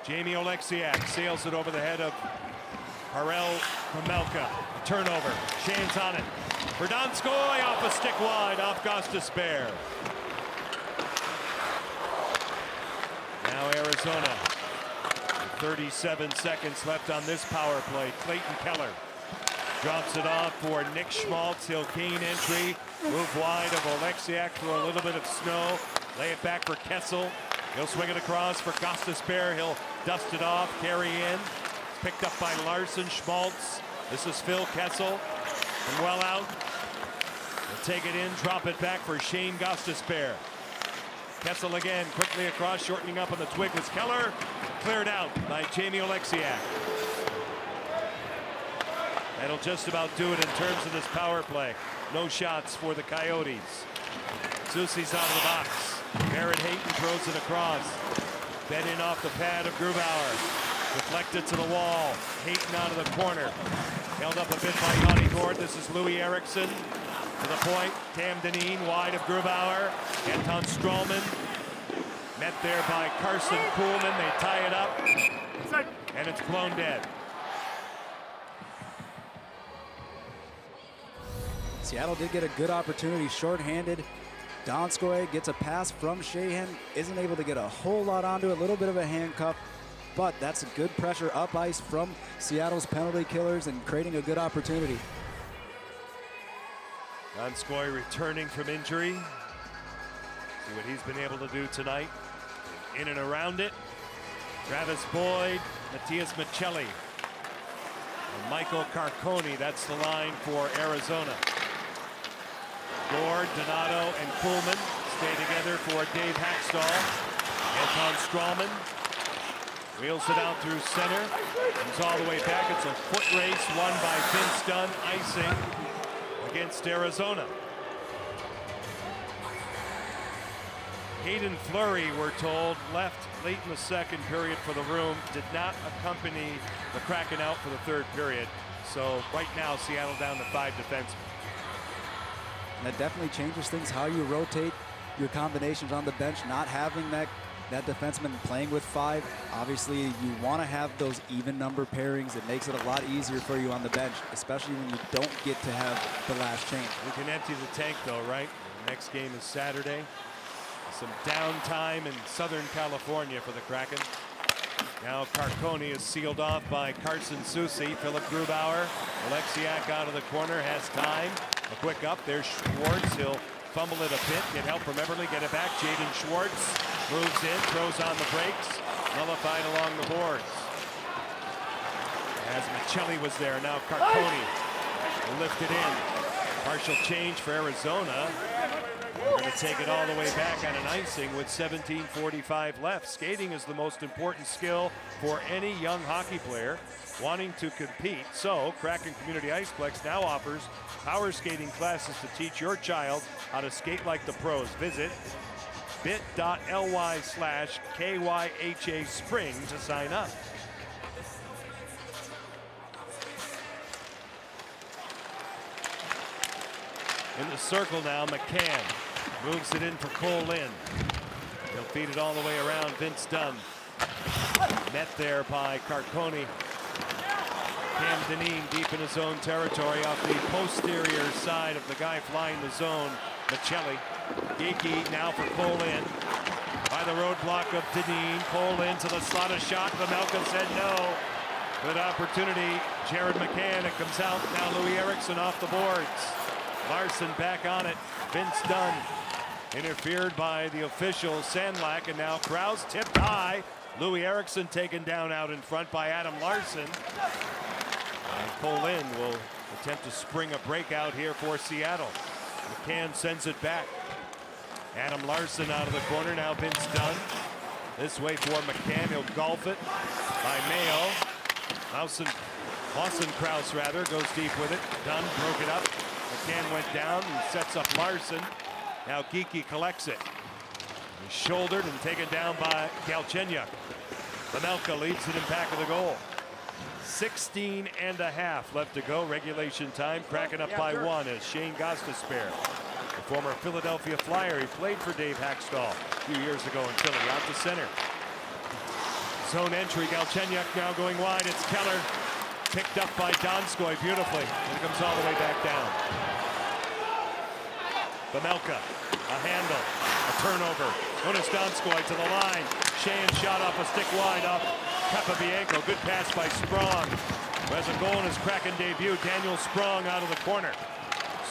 Jamie Oleksiak sails it over the head of Harel Pamelka. Turnover. Sheahan's on it. Verdonskoy off a stick wide, off Gostisbehere. Now Arizona. 37 seconds left on this power play. Clayton Keller drops it off for Nick Schmaltz. He'll gain entry. Move wide of Oleksiak through a little bit of snow. Lay it back for Kessel. He'll swing it across for Gostisbehere. He'll dust it off, carry in. It's picked up by Larson. Schmaltz. This is Phil Kessel from well out. He'll take it in, drop it back for Shane Gostisbehere. Kessel again, quickly across, shortening up on the twig was Keller. Cleared out by Jamie Oleksiak. That'll just about do it in terms of this power play. No shots for the Coyotes. Soucy's out of the box. Barrett Hayton throws it across. Fed in off the pad of Grubauer. Deflected to the wall. Hayton out of the corner. Held up a bit by Yanni Gord. This is Louis Eriksson. To the point. Tam Dineen wide of Grubauer. Anton Strawman. Met there by Carson Kuhlman. They tie it up. And it's blown dead. Seattle did get a good opportunity, shorthanded. Donskoy gets a pass from Sheahan, isn't able to get a whole lot onto it, a little bit of a handcuff, but that's a good pressure up ice from Seattle's penalty killers and creating a good opportunity. Donskoy returning from injury. See what he's been able to do tonight. In and around it. Travis Boyd, Matias Michelli, and Michael Carconi. That's the line for Arizona. Gord, Donato, and Kuhlman stay together for Dave Hackstall. Anton Strawman wheels it out through center. Comes all the way back. It's a foot race won by Vince Dunn, icing against Arizona. Hayden Fleury, we're told, left late in the second period for the room. Did not accompany the Kraken out for the third period. So right now, Seattle down to 5 defensemen. And that definitely changes things, how you rotate your combinations on the bench, not having that defenseman playing with 5. Obviously, you want to have those even number pairings. It makes it a lot easier for you on the bench, especially when you don't get to have the last change. We can empty the tank, though, right? The next game is Saturday. Some downtime in Southern California for the Kraken. Now Carconi is sealed off by Carson Soucy. Philip Grubauer. Oleksiak out of the corner, has time. A quick up, there's Schwartz. He'll fumble it a bit, get help from Everly, get it back. Jaden Schwartz moves in, throws on the brakes, nullified along the boards. As Michelli was there, now Carconi will lift it in. Partial change for Arizona. They're going to take it all the way back on an icing with 17:45 left. Skating is the most important skill for any young hockey player wanting to compete. So Kraken Community Iceplex now offers power skating classes to teach your child how to skate like the pros. Visit bit.ly/KYHA Spring to sign up. In the circle now, McCann moves it in for Cole Lynn. He'll feed it all the way around. Vince Dunn. Met there by Carcone. Cam Dineen deep in his own territory off the posterior side of the guy flying the zone, Michelli. Geeky now for Cole Lynn. By the roadblock of Dineen. Cole Lynn to the slot, a shot. Vamelka said no. Good opportunity. Jared McCann. It comes out. Now Louis Eriksson off the boards. Larson back on it. Vince Dunn interfered by the official Sandlack, and now Krause tipped high. Louis Eriksson taken down out in front by Adam Larson. And Cole Lynn will attempt to spring a breakout here for Seattle. McCann sends it back. Adam Larson out of the corner. Now Vince Dunn. This way for McCann. He'll golf it by Mayo. Lawson Krause rather goes deep with it. Dunn broke it up. McCann went down and sets up Larson. Now Geeky collects it. He's shouldered and taken down by Galchenyuk. Vamelka leads it in back of the goal. 16.5 left to go. Regulation time. Kraken up by 1 as Shane Gostisbehere, the former Philadelphia Flyer. He played for Dave Haxtell a few years ago in Philly. Out to center. Zone entry. Galchenyuk now going wide. It's Keller. Picked up by Donskoy beautifully. And it comes all the way back down. Vamelka, a handle, a turnover. Jonas Donskoy to the line. Sheahan shot off a stick wide off Capabianco. Good pass by Sprong, who has a goal in his Kraken debut. Daniel Sprong out of the corner.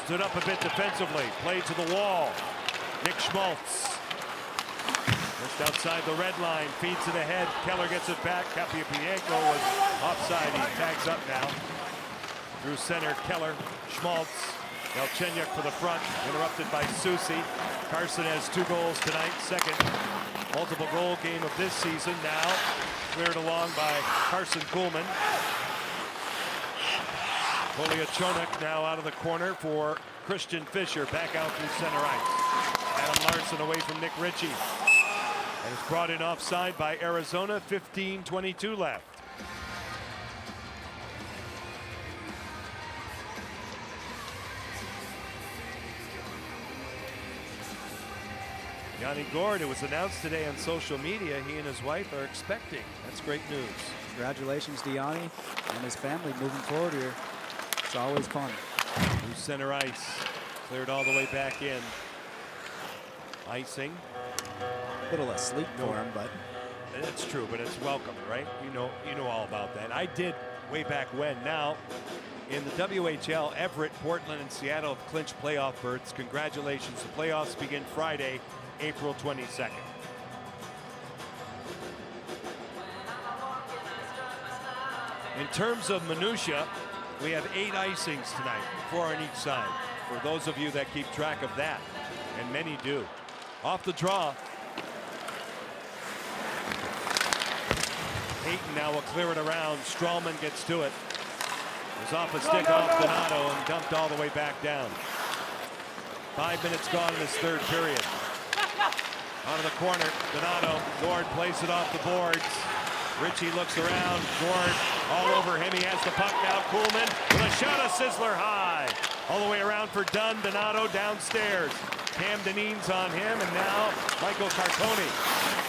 Stood up a bit defensively. Played to the wall. Nick Schmaltz. Just outside the red line, feeds it ahead. Keller gets it back. Capabianco was offside. He tags up now. Through center, Keller, Schmaltz, Galchenyuk for the front, interrupted by Soucy. Carson has 2 goals tonight, second multiple goal game of this season. Now cleared along by Carson Kuhlman. Poliachonok now out of the corner for Christian Fischer, back out through center ice. Adam Larson away from Nick Ritchie. And it's brought in offside by Arizona. 15:22 left. Yanni Gourde, it was announced today on social media, he and his wife are expecting. That's great news. Congratulations to Yanni and his family moving forward here. It's always fun. Through center ice. Cleared all the way back in. Icing. A little asleep for him, but it's true, but it's welcome, right? You know all about that. I did way back when. Now, in the WHL, Everett, Portland, and Seattle have clinched playoff berths. Congratulations. The playoffs begin Friday, April 22nd. In terms of minutia, we have 8 icings tonight, 4 on each side. For those of you that keep track of that, and many do. Off the draw. Hayton now will clear it around. Strawman gets to it. It's off a stick off Donato and dumped all the way back down. 5 minutes gone in this third period. Out of the corner, Donato. Gord plays it off the boards. Ritchie looks around. Gord all over him. He has the puck now. Kuhlman with a shot, a sizzler high. All the way around for Dunn. Donato downstairs. Cam Dineen's on him, and now Michael Carcone.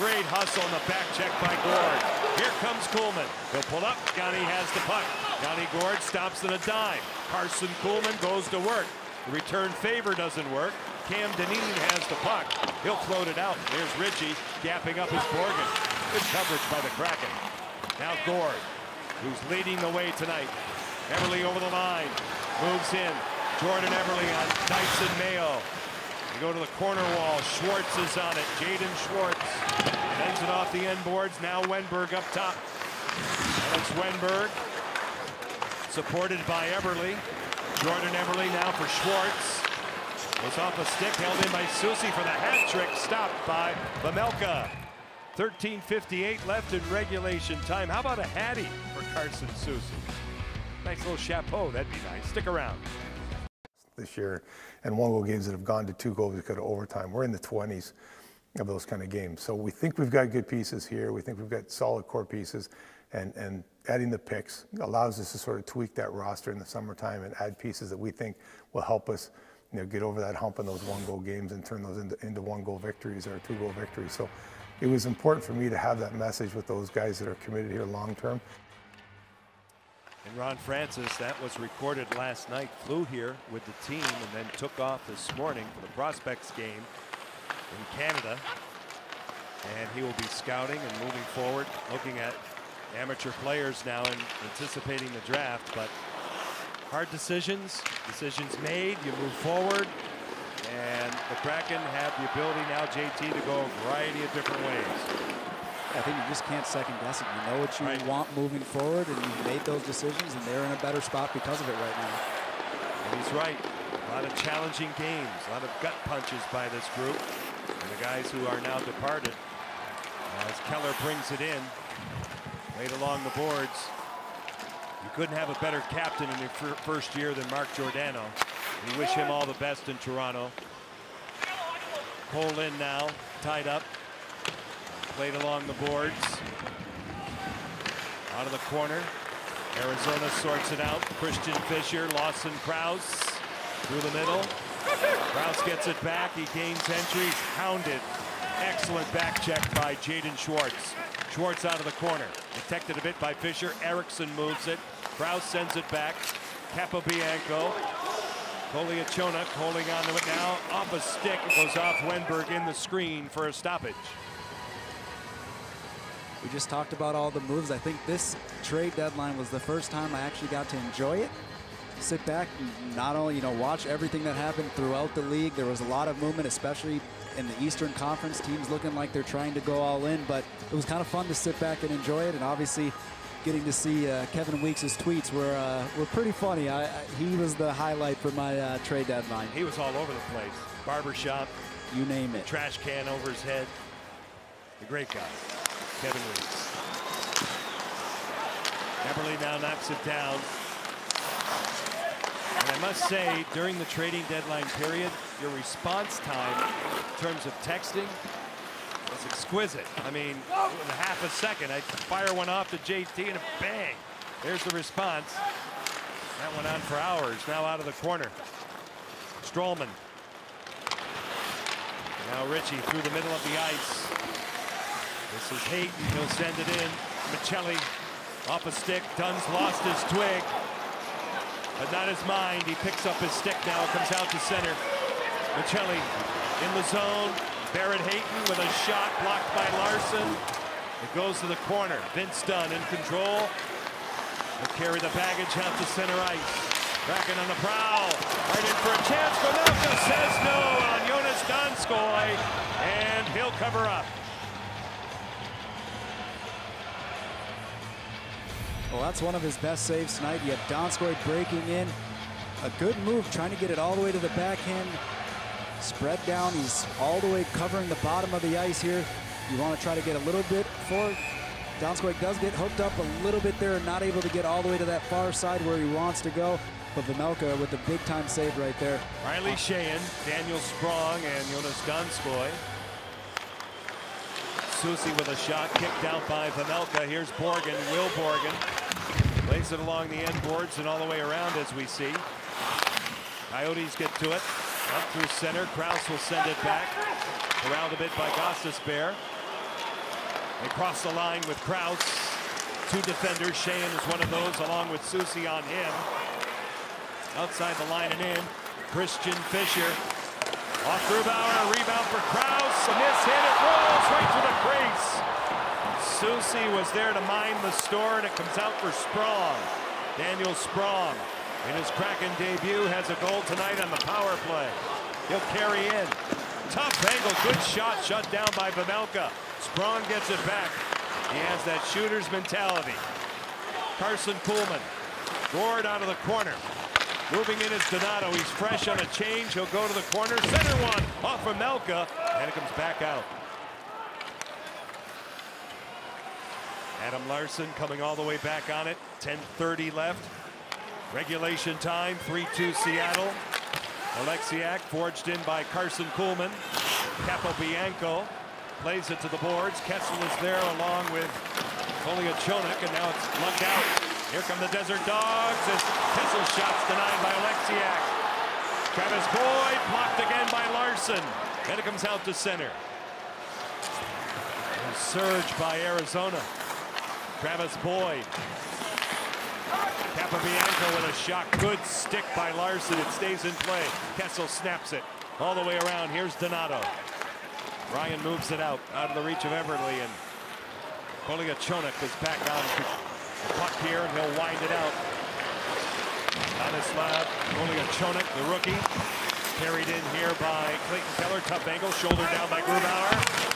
Great hustle on the back check by Gord. Here comes Kuhlman. He'll pull up. Yanni has the puck. Yanni Gord stops in a dime. Carson Kuhlman goes to work. The return favor doesn't work. Cam Dineen has the puck. He'll float it out. There's Ritchie gapping up his Borgen. Good coverage by the Kraken. Now Gord, who's leading the way tonight. Everly over the line. Moves in. Jordan Everly on Dyson Mayo. They go to the corner wall. Schwartz is on it. Jaden Schwartz sends it off the end boards. Now Wenberg up top. Alex Wenberg, supported by Everly. Jordan Everly now for Schwartz. Goes off a stick, held in by Susi for the hat trick, stopped by Vejmelka. 13:58 left in regulation time. How about a hattie for Carson Susi? Nice little chapeau, that'd be nice. Stick around. This year, and one-goal games that have gone to 2 goals because of overtime. We're in the 20s of those kind of games. So we think we've got good pieces here. We think we've got solid core pieces, and adding the picks allows us to sort of tweak that roster in the summertime and add pieces that we think will help us, get over that hump in those 1-goal games and turn those into 1-goal victories or 2-goal victories. So it was important for me to have that message with those guys that are committed here long term. And Ron Francis, that was recorded last night, flew here with the team and then took off this morning for the Prospects game in Canada. And he will be scouting and moving forward, looking at amateur players now and anticipating the draft. But hard decisions made, you move forward. And the Kraken have the ability now, JT, to go a variety of different ways. I think you just can't second guess it. You know what you want moving forward, and you've made those decisions, and they're in a better spot because of it right now. And he's right. A lot of challenging games, a lot of gut punches by this group. And the guys who are now departed, as Keller brings it in, laid along the boards. You couldn't have a better captain in your first year than Mark Giordano. We wish him all the best in Toronto. Cole in now, tied up. Played along the boards. Out of the corner. Arizona sorts it out. Christian Fischer, Lawson Krause through the middle. Krause gets it back. He gains entry. He's hounded. Excellent back check by Jaden Schwartz. Schwartz out of the corner. Detected a bit by Fischer. Eriksson moves it. Krause sends it back. Capobianco. Koliachonok holding on to it now. Off a stick. It goes off Wenberg in the screen for a stoppage. We just talked about all the moves. I think this trade deadline was the first time I actually got to enjoy it. Sit back and not only, watch everything that happened throughout the league. There was a lot of movement, especially in the Eastern Conference. Teams looking like they're trying to go all in, but it was kind of fun to sit back and enjoy it. And obviously getting to see Kevin Weeks' tweets were pretty funny. He was the highlight for my trade deadline. He was all over the place. Barbershop. You name it. Trash can over his head. A great guy. Kevin Weeks. Eberle now knocks it down. And I must say, during the trading deadline period, your response time in terms of texting was exquisite. I mean, in half a second, I'd fire one off to JT and bang, there's the response. That went on for hours. Now out of the corner. Strollman. Now Ritchie through the middle of the ice. This is Hayton, he'll send it in. Michelli off a stick. Dunn's lost his twig, but not his mind. He picks up his stick now, comes out to center. Michelli in the zone. Barrett Hayton with a shot blocked by Larson. It goes to the corner. Vince Dunn in control. He'll carry the baggage out to center ice. Kraken on the prowl. Right in for a chance. Vejmelka says no on Jonas Donskoy, and he'll cover up. Well, that's one of his best saves tonight. You have Donskoy breaking in. A good move, trying to get it all the way to the backhand. Spread down. He's all the way covering the bottom of the ice here. You want to try to get a little bit forward. Donskoy does get hooked up a little bit there and not able to get all the way to that far side where he wants to go. But Vejmelka with a big-time save right there. Riley Sheahan, Daniel Sprong, and Jonas Donskoy. Susi with a shot kicked out by Vejmelka. Here's Borgen, Will Borgen. Lays it along the end boards and all the way around as we see. Coyotes get to it. Up through center. Krause will send it back. Corralled a bit by Gostisbehere. They cross the line with Krause. Two defenders. Sheahan is one of those, along with Susi on him. Outside the line and in. Christian Fischer. Off Grubauer, a rebound for Krause. A miss hit, it rolls right through the crease. Susi was there to mind the store, and it comes out for Sprong. Daniel Sprong, in his Kraken debut, has a goal tonight on the power play. He'll carry in. Tough angle, good shot, shut down by Vejmelka. Sprong gets it back. He has that shooter's mentality. Carson Kuhlman. Gord out of the corner. Moving in is Donato. He's fresh on a change. He'll go to the corner. Center one off of Melka, and it comes back out. Adam Larson coming all the way back on it. 10:30 left. Regulation time, 3-2 Seattle. Alexiak forged in by Carson Kuhlman. Capobianco plays it to the boards. Kessel is there along with Koliachonik, and now it's luck out. Here come the Desert Dogs as Kessel shots denied by Alexiak. Travis Boyd blocked again by Larson. Then it comes out to center. A surge by Arizona. Travis Boyd. Capobianco with a shot. Good stick by Larson. It stays in play. Kessel snaps it all the way around. Here's Donato. Ryan moves it out of the reach of Everly, and Koliachonik is back on the puck here, and he'll wind it out. Stanislav Koliachonik, the rookie, carried in here by Clayton Keller. Tough angle, shoulder down by Grubauer.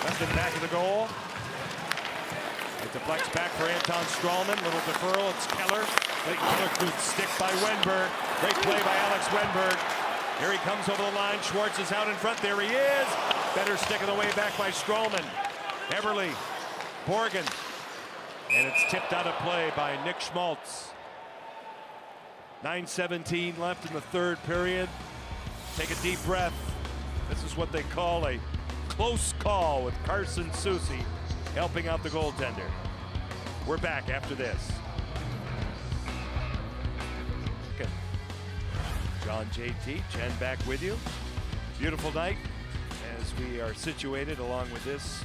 Left it back of the goal. It deflects back for Anton Strawman. Little deferral. It's Keller. Clayton Keller, good stick by Wenberg. Great play by Alex Wenberg. Here he comes over the line. Schwartz is out in front. There he is. Better stick on the way back by Strawman. Everly. Borgen. And it's tipped out of play by Nick Schmaltz. 9:17 left in the third period. Take a deep breath. This is what they call a close call with Carson Soucy helping out the goaltender. We're back after this. Okay. John JT, Jen back with you. Beautiful night as we are situated along with this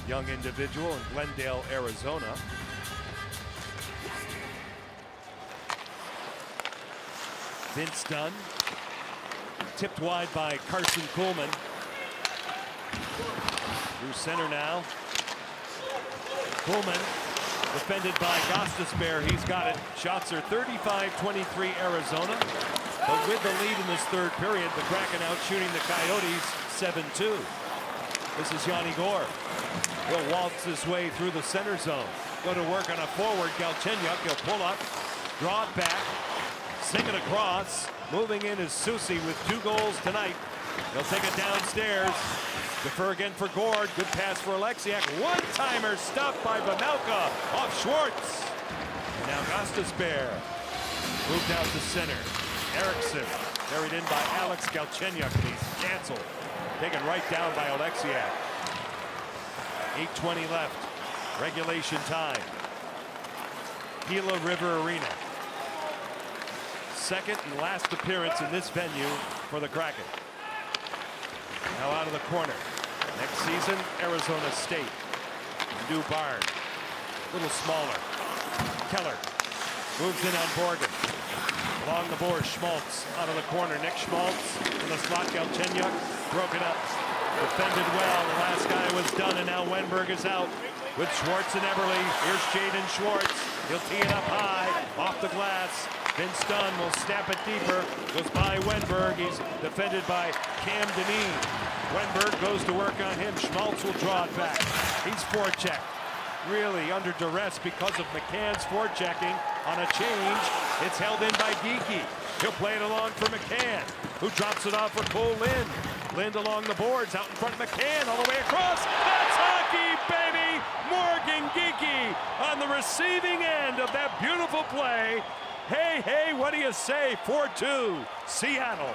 young individual in Glendale, Arizona. Vince Dunn, tipped wide by Carson Kuhlman. Through center now. Kuhlman, defended by Gostisbehere. He's got it. Shots are 35-23 Arizona. But with the lead in this third period, the Kraken out shooting the Coyotes 7-2. This is Yanni Gourde. He'll waltz his way through the center zone. Go to work on a forward. Galchenyuk, he'll pull up, draw it back, sing it across. Moving in is Soucy with 2 goals tonight. He'll take it downstairs. Defer again for Gourde. Good pass for Alexiak. One-timer stopped by Vejmelka off Schwartz. And now Gostisbehere moved out to center. Eriksson carried in by Alex Galchenyuk, and he's canceled. Taken right down by Alexiak. 8:20 left. Regulation time. Gila River Arena. Second and last appearance in this venue for the Kraken. Now out of the corner. Next season, Arizona State. New barn. A little smaller. Keller moves in on Borgen. Along the board, Schmaltz out of the corner. Nick Schmaltz in the slot. Galchenyuk broken up. Defended well. The last guy was done, and now Wenberg is out with Schwartz and Everly. Here's Jaden Schwartz. He'll tee it up high, off the glass. Vince Dunn will snap it deeper. Goes by Wenberg. He's defended by Cam Dineen. Wenberg goes to work on him. Schmaltz will draw it back. He's forechecked. Really under duress because of McCann's forechecking on a change. It's held in by Geekie. He'll play it along for McCann, who drops it off for Cole Lind. Lind along the boards, out in front. McCann all the way across. That's hockey, baby! Morgan Geekie on the receiving end of that beautiful play. Hey, hey, what do you say? 4-2, Seattle.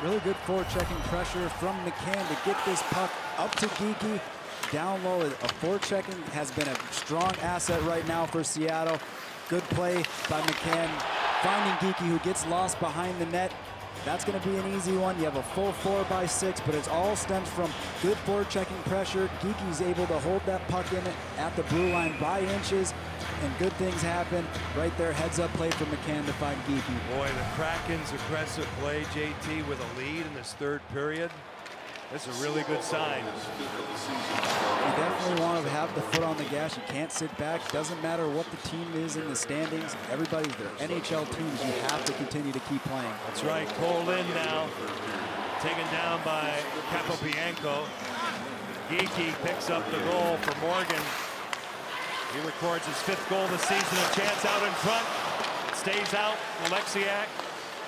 Really good forechecking pressure from McCann to get this puck up to Geekie. Down low, a forechecking has been a strong asset right now for Seattle. Good play by McCann, finding Geekie, who gets lost behind the net. That's going to be an easy one. You have a full 4x6, but it's all stems from good forechecking pressure. Geekie's able to hold that puck in at the blue line by inches, and good things happen right there. Heads up play for McCann to find Geekie. Boy, the Kraken's aggressive play, JT, with a lead in this third period. That's a really good sign. You definitely want to have the foot on the gas. You can't sit back. Doesn't matter what the team is in the standings. Everybody's their NHL teams. You have to continue to keep playing. That's right. Cole Lind now taken down by Capobianco. Geekie picks up the goal for Morgan. He records his 5th goal of the season. A chance out in front. Stays out. Oleksiak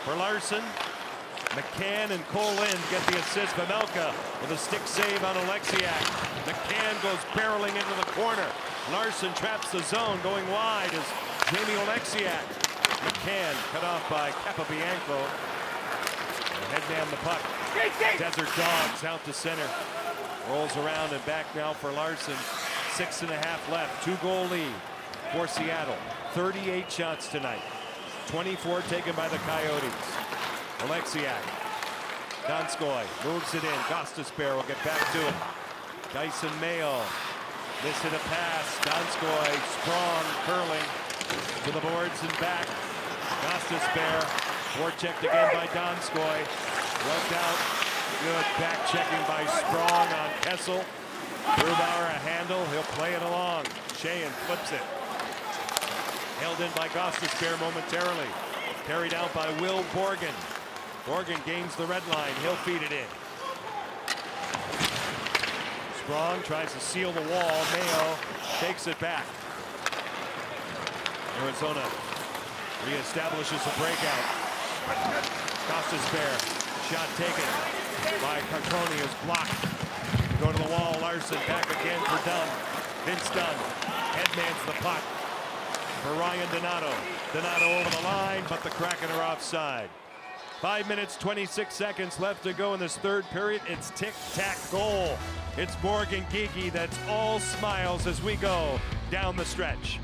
for Larson. McCann and Cole Lind get the assist. Vejmelka with a stick save on Oleksiak. McCann goes barreling into the corner. Larson traps the zone. Going wide is Jamie Oleksiak. McCann cut off by Capobianco. Head man the puck. Desert Dogs out to center. Rolls around and back now for Larson. 6.5 left. 2-goal lead for Seattle. 38 shots tonight. 24 taken by the Coyotes. Oleksiak. Donskoy moves it in. Gostisbehere will get back to it. Dyson Mayo. Missed a pass. Donskoy strong, curling to the boards and back. Gostisbehere. Forechecked again by Donskoy. Rubbed out. Good back checking by Sprong on Kessel. Grubauer a handle. He'll play it along. Sheehan flips it. Held in by Gostisbehere momentarily. Carried out by Will Borgen. Borgen gains the red line. He'll feed it in. Sprong tries to seal the wall. Mayo takes it back. Arizona reestablishes a breakout. Gostisbehere. Shot taken by Carcone is blocked. Go to the wall. Larson back again for Dunn. Vince Dunn headmans the puck for Ryan Donato. Donato over the line, but the Kraken are offside. 5 minutes, 26 seconds left to go in this 3rd period. It's tic-tac goal. It's Morgan Geekie that's all smiles as we go down the stretch.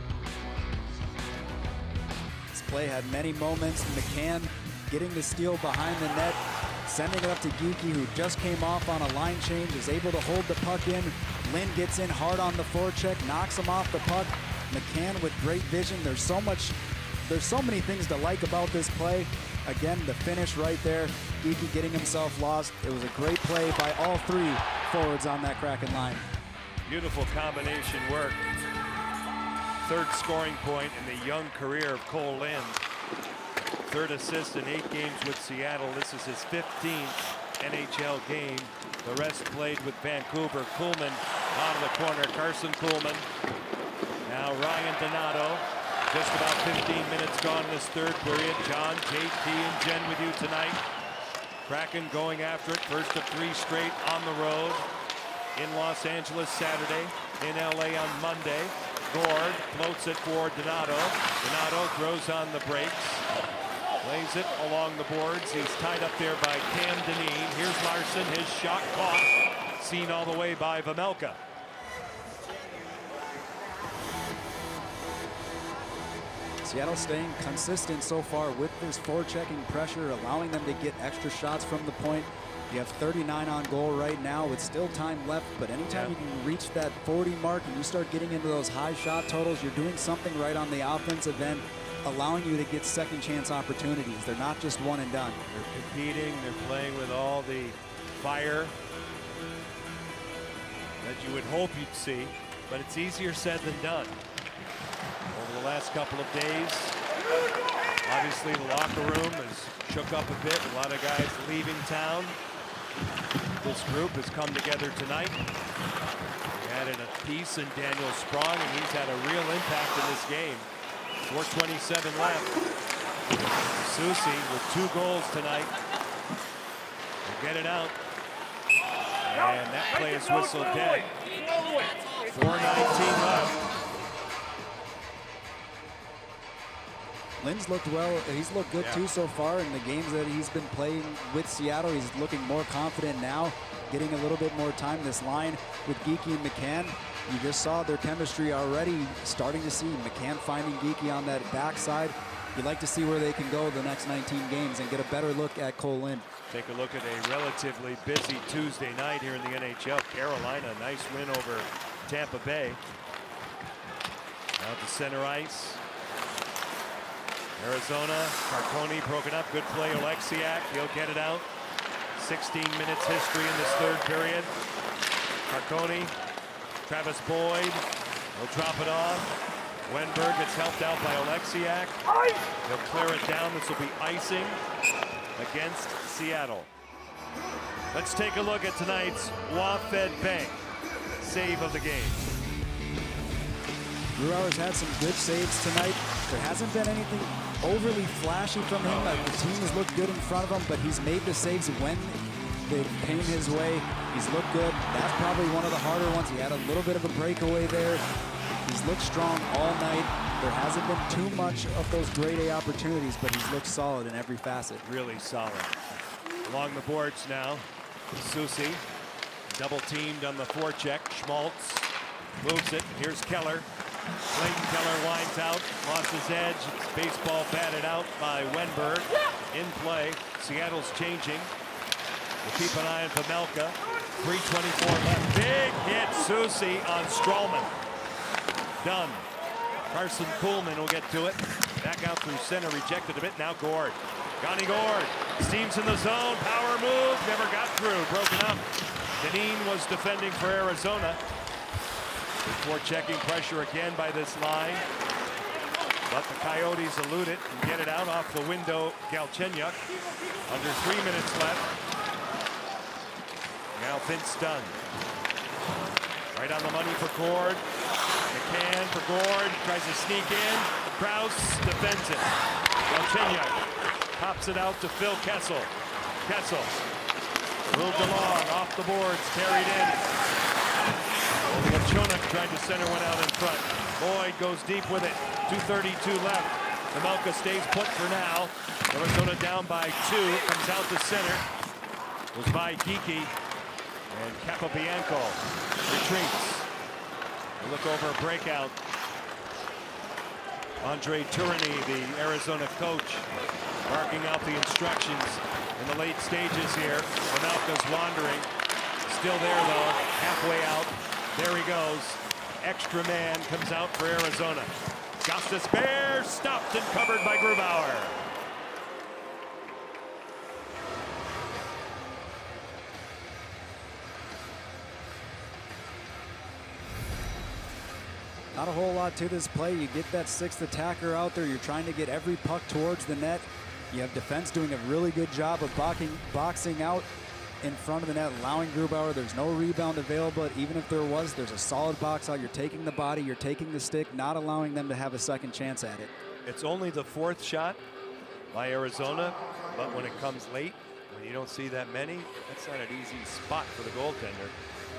This play had many moments. McCann getting the steal behind the net, sending it up to Geekie, who just came off on a line change, is able to hold the puck in. Lynn gets in hard on the forecheck, knocks him off the puck. McCann with great vision. There's so many things to like about this play. Again, the finish right there. Geekie getting himself lost. It was a great play by all 3 forwards on that Kraken line. Beautiful combination work. 3rd scoring point in the young career of Cole Lind. 3rd assist in 8 games with Seattle. This is his 15th NHL game. The rest played with Vancouver. Kuhlman out of the corner. Carson Kuhlman. Now Ryan Donato. Just about 15 minutes gone in this 3rd period. John, JT, and Jen with you tonight. Kraken going after it. First of 3 straight on the road. In Los Angeles Saturday. In LA on Monday. Gord floats it for Donato. Donato throws on the brakes. Lays it along the boards. He's tied up there by Cam Dineen. Here's Larson. His shot caught. Seen all the way by Vejmelka. Seattle staying consistent so far with this forechecking pressure, allowing them to get extra shots from the point. You have 39 on goal right now with still time left, but anytime you can reach that 40 mark and you start getting into those high shot totals, you're doing something right on the offensive end, allowing you to get second chance opportunities. They're not just one and done. They're competing, they're playing with all the fire that you would hope you'd see, but it's easier said than done. Over the last couple of days, obviously the locker room has shook up a bit. A lot of guys leaving town. This group has come together tonight. We added a piece in Daniel Sprong, and he's had a real impact in this game. 4:27 left. Susi with 2 goals tonight. We'll get it out. And that play is whistled dead. 4:19 left. Lynn's looked well. He's looked good too so far in the games that he's been playing with Seattle. He's looking more confident now, getting a little bit more time. This line with Geekie and McCann, you just saw their chemistry already starting to see. McCann finding Geekie on that backside. You'd like to see where they can go the next 19 games and get a better look at Cole Lind. Take a look at a relatively busy Tuesday night here in the NHL. Carolina, nice win over Tampa Bay. Out to center ice. Arizona, Carcone broken up. Good play, Oleksiak. He'll get it out. 16 minutes history in this 3rd period. Carcone, Travis Boyd will drop it off. Wenberg gets helped out by Oleksiak. He'll clear it down. This will be icing against Seattle. Let's take a look at tonight's Wafed Bank save of the game. Grubauer's had some good saves tonight. There hasn't been anything overly flashy from him. The team has looked good in front of him, but he's made the saves when they came his way. He's looked good. That's probably one of the harder ones. He had a little bit of a breakaway there. He's looked strong all night. There hasn't been too much of those grade A opportunities, but he's looked solid in every facet. Really solid. Along the boards now, Susi double teamed on the forecheck. Schmaltz moves it. Here's Keller. Clayton Keller winds out, lost his edge. It's baseball batted out by Wenberg. In play. Seattle's changing. We'll keep an eye on Pamelka. 3:24 left. Big hit, Susi on Strawman. Done. Carson Kuhlman will get to it. Back out through center, rejected a bit. Now Gord. Johnny Gord. Steams in the zone. Power move. Never got through. Broken up. Deneen was defending for Arizona. Before checking pressure again by this line. But the Coyotes elude it and get it out off the window. Galchenyuk. Under 3 minutes left. Now Vince Dunn. Right on the money for Gord. McCann for Gord. Tries to sneak in. Krause defends it. Galchenyuk pops it out to Phil Kessel. Kessel moved along off the boards. Carried in. Chonak tried to center one out in front. Boyd goes deep with it. 2:32 left. Pamelka stays put for now. Arizona down by 2. Comes out to center. Was by Geeky. And Capobianco retreats. We look over a breakout. Andre Tourigny, the Arizona coach, marking out the instructions in the late stages here. Pamelka's wandering. Still there, though. Halfway out. There he goes. Extra man comes out for Arizona. Justice Bear stopped and covered by Grubauer. Not a whole lot to this play. You get that sixth attacker out there. You're trying to get every puck towards the net. You have defense doing a really good job of boxing out in front of the net, allowing Grubauer. There's no rebound available. Even if there was, there's a solid box out. You're taking the body, you're taking the stick, not allowing them to have a second chance at it. It's only the 4th shot by Arizona, but when it comes late, when you don't see that many, that's not an easy spot for the goaltender.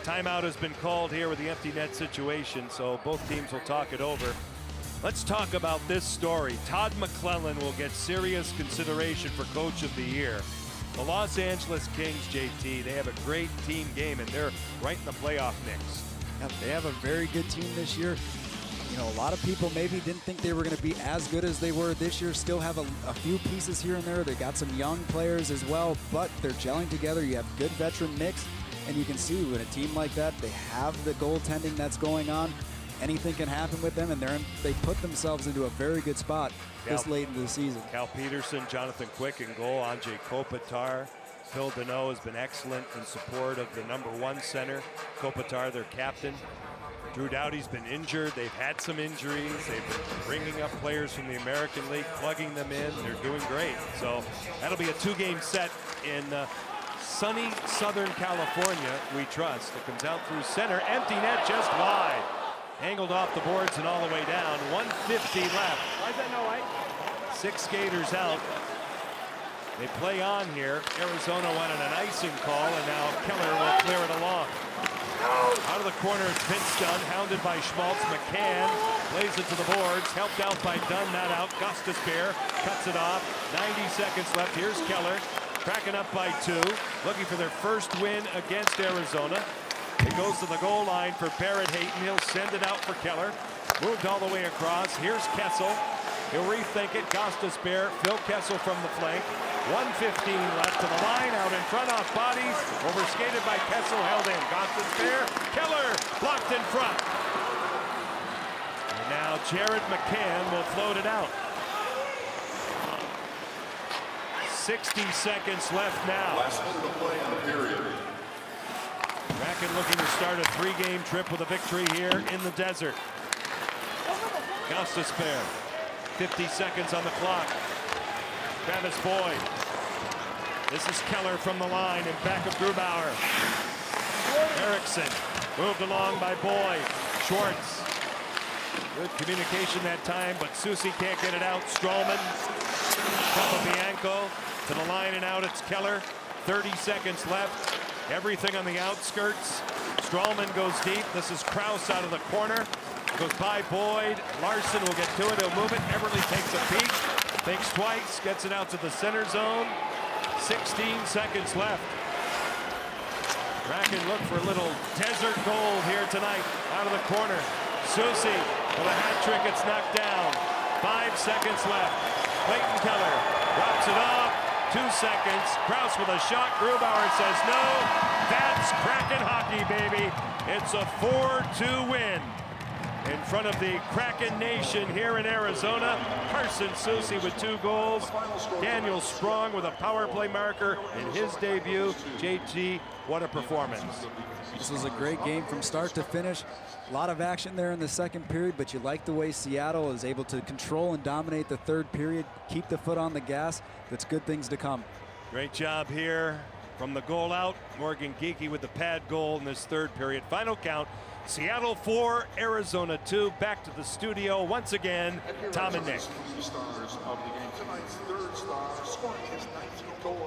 Timeout has been called here with the empty net situation, so both teams will talk it over. Let's talk about this story. Todd McClellan will get serious consideration for Coach of the Year. The Los Angeles Kings, JT, they have a great team game, and they're right in the playoff mix. Yep, they have a very good team this year. You know, a lot of people maybe didn't think they were going to be as good as they were this year. Still have a few pieces here and there. They got some young players as well, but they're gelling together. You have good veteran mix, and you can see with a team like that, they have the goaltending that's going on. Anything can happen with them, and they put themselves into a very good spot this late into the season. Cal Peterson, Jonathan Quick in goal. Andrei Kopitar. Phil Deneau has been excellent in support of the #1 center. Kopitar, their captain. Drew Doughty's been injured. They've had some injuries. They've been bringing up players from the American League, plugging them in. They're doing great. So that'll be a 2-game set in sunny Southern California, we trust. It comes out through center. Empty net just wide. Angled off the boards and all the way down. 1:50 left. Why is that no white? 6 skaters out. They play on here. Arizona wanted an icing call, and now Keller will clear it along. Out of the corner, it's Vince Dunn, hounded by Schmaltz. McCann plays it to the boards, helped out by Dunn, not out. Gustus Bear cuts it off. 90 seconds left. Here's Keller, Kraken up by 2, looking for their first win against Arizona. It goes to the goal line for Barrett Hayton. He'll send it out for Keller. Moved all the way across. Here's Kessel. He'll rethink it. Gustus Bear, Phil Kessel from the flank. 1:15 left to the line, out in front off bodies. Overskated by Kessel, held in. Gustus Bear, Keller blocked in front. And now Jared McCann will float it out. 60 seconds left now. Last minute of play in the period. Kraken looking to start a 3-game trip with a victory here in the desert. Gustus Bear, 50 seconds on the clock. Travis Boyd. This is Keller from the line in back of Grubauer. Erickson moved along by Boyd. Schwartz Good communication that time, but Susie can't get it out. Strowman, Capobianco to the line and out. It's Keller. 30 seconds left. Everything on the outskirts. Strowman goes deep. This is Krause out of the corner. Goes by Boyd. Larson will get to it. He'll move it. Everly takes a peek. Thinks twice. Gets it out to the center zone. 16 seconds left. Kraken look for a little desert gold here tonight. Out of the corner. Susie with a hat trick. It's knocked down. 5 seconds left. Clayton Keller drops it off. 2 seconds. Krause with a shot. Grubauer says no. That's Kraken hockey, baby. It's a 4-2 win. In front of the Kraken Nation here in Arizona. Carson Susie with 2 goals. Daniel Sprong with a power play marker in his debut. JT, what a performance. This was a great game from start to finish. A lot of action there in the second period, but you like the way Seattle is able to control and dominate the third period, keep the foot on the gas. That's good things to come. Great job here from the goal out. Morgan Geekie with the pad goal in this third period. Final count, Seattle 4, Arizona 2. Back to the studio once again, Tom and Nick. Stars of the game tonight's third star, scoring his 19th goal